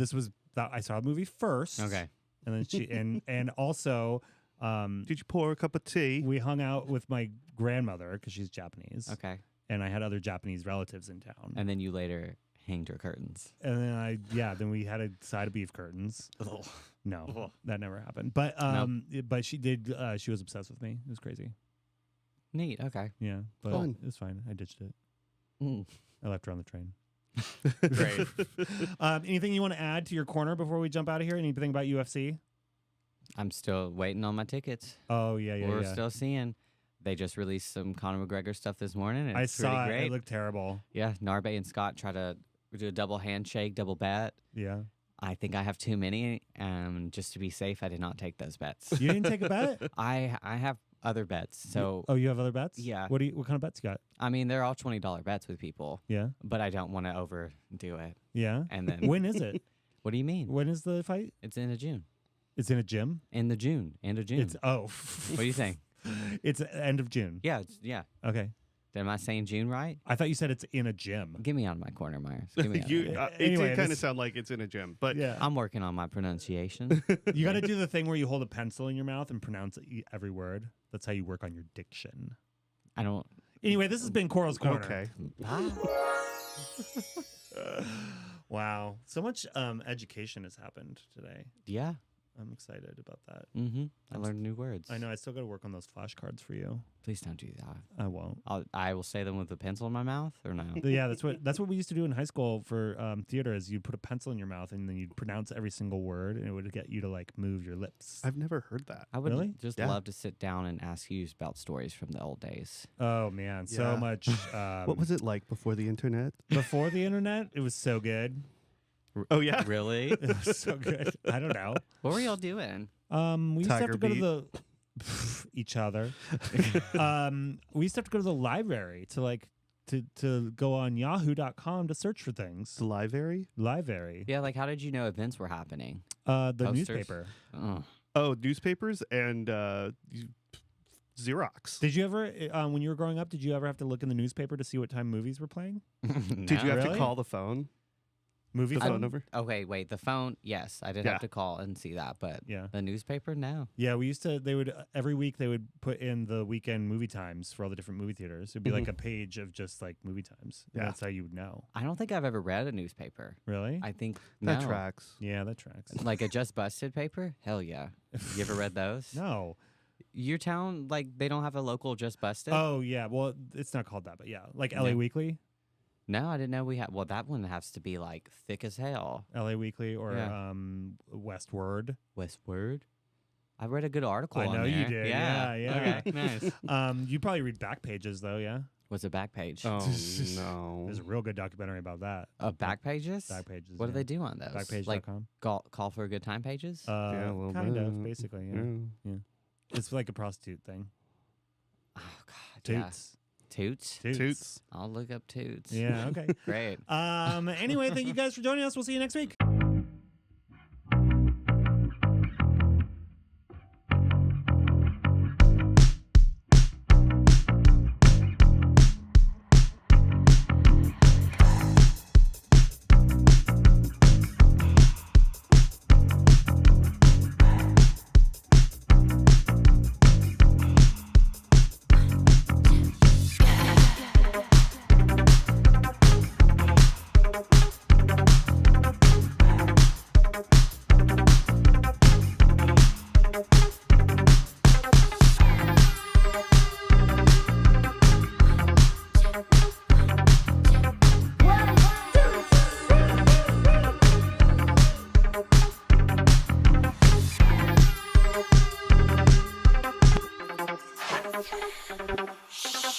I saw a movie first. Okay. And then she and also Did you pour a cup of tea? we hung out with my grandmother because she's Japanese. Okay. And I had other Japanese relatives in town. And then you later hanged her curtains. And then then we had a side of beef curtains. No, Ugh. that never happened. But but she did. She was obsessed with me. It was crazy. Neat. Okay. Yeah, but Fun. it was fine. I ditched it. Mm. I left her on the train. Great. Anything you want to add to your corner before we jump out of here? Anything about UFC? I'm still waiting on my tickets. Oh yeah, yeah, We're yeah. still seeing. They just released some Conor McGregor stuff this morning. And I it's pretty saw it. great. It looked terrible. Yeah, Narbe and Scott try to do a double handshake, double bet. Yeah. I think I have too many. Just to be safe, I did not take those bets. You didn't take a bet? I have other bets. So Oh, you have other bets? Yeah. What kind of bets you got? I mean, they're all $20 bets with people, Yeah. but I don't want to overdo it. Yeah. And then When is it? what do you mean? When is the fight? It's in June. It's in a gym. End of June. What What do you think? It's end of June. Yeah, yeah. Okay. Am I saying June right? I thought you said it's in a gym. Get me out of my corner, Myers. Get me out. It Anyway, did kind of this- sound like it's in a gym, but Yeah. I'm working on my pronunciation. You got to do the thing where you hold a pencil in your mouth and pronounce every word. That's how you work on your diction. I don't. Anyway, this has been Coral's Corner. okay. Wow. So much education has happened today. Yeah. I'm excited about that. Mm-hmm. I I'm learned new words. I know. I still got to work on those flashcards for you. Please don't do that. I won't. I will say them with a pencil in my mouth, or no? Yeah, that's what we used to do in high school for theater. Is you'd put a pencil in your mouth and then you'd pronounce every single word, and it would get you to like move your lips. I've never heard that. I would Really? just Yeah. love to sit down and ask you about stories from the old days. Oh man, so Yeah. much. What was it like before the internet? before the internet? It was so good. Oh yeah. Really? It was so good. I don't know. What were y'all doing? We used to have Tiger to go to the each other. We used to have to go to the library to like to go on Yahoo.com to search for things. Library? Library. Yeah, like how did you know events were happening? The Posters? newspaper. Oh. Oh, newspapers and Xerox. Did you ever, when you were growing up, did you ever have to look in the newspaper to see what time movies were playing? Did you have Really? to call the phone? Movie The phone? phone number? Okay, wait. The phone, yes, I did Yeah. have to call and see that, but Yeah. the newspaper, no. Yeah, we used to. They would every week they would put in the weekend movie times for all the different movie theaters. It'd be like a page of just like movie times. And Yeah. that's how you would know. I don't think I've ever read a newspaper. Really? I think That no. tracks. Yeah, that tracks. Like a Just Busted paper? Hell yeah. You ever read those? No. Your town, like, they don't have a local Just Busted? Oh yeah. Well, it's not called that, but yeah, like LA Yeah. Weekly, No, I didn't know we had. Well, that one has to be, like, thick as hell. LA Weekly, or Yeah. Westward. Westward? I read a good article I on know you there. did. Yeah. Yeah. Okay, nice. You probably read back pages though. Yeah. What's a back page? Oh no. There's a real good documentary about that. Back pages? Back pages. What do yeah. they do on those? Like Backpage.com. call for a good time pages? Yeah, a little kind of, bit. basically. Yeah. It's like a prostitute thing. Oh, God. Yeah. Toots. Toots? Toots. I'll look up Toots. Yeah. Okay. Great. Anyway, thank you guys for joining us. We'll see you next week. Shh.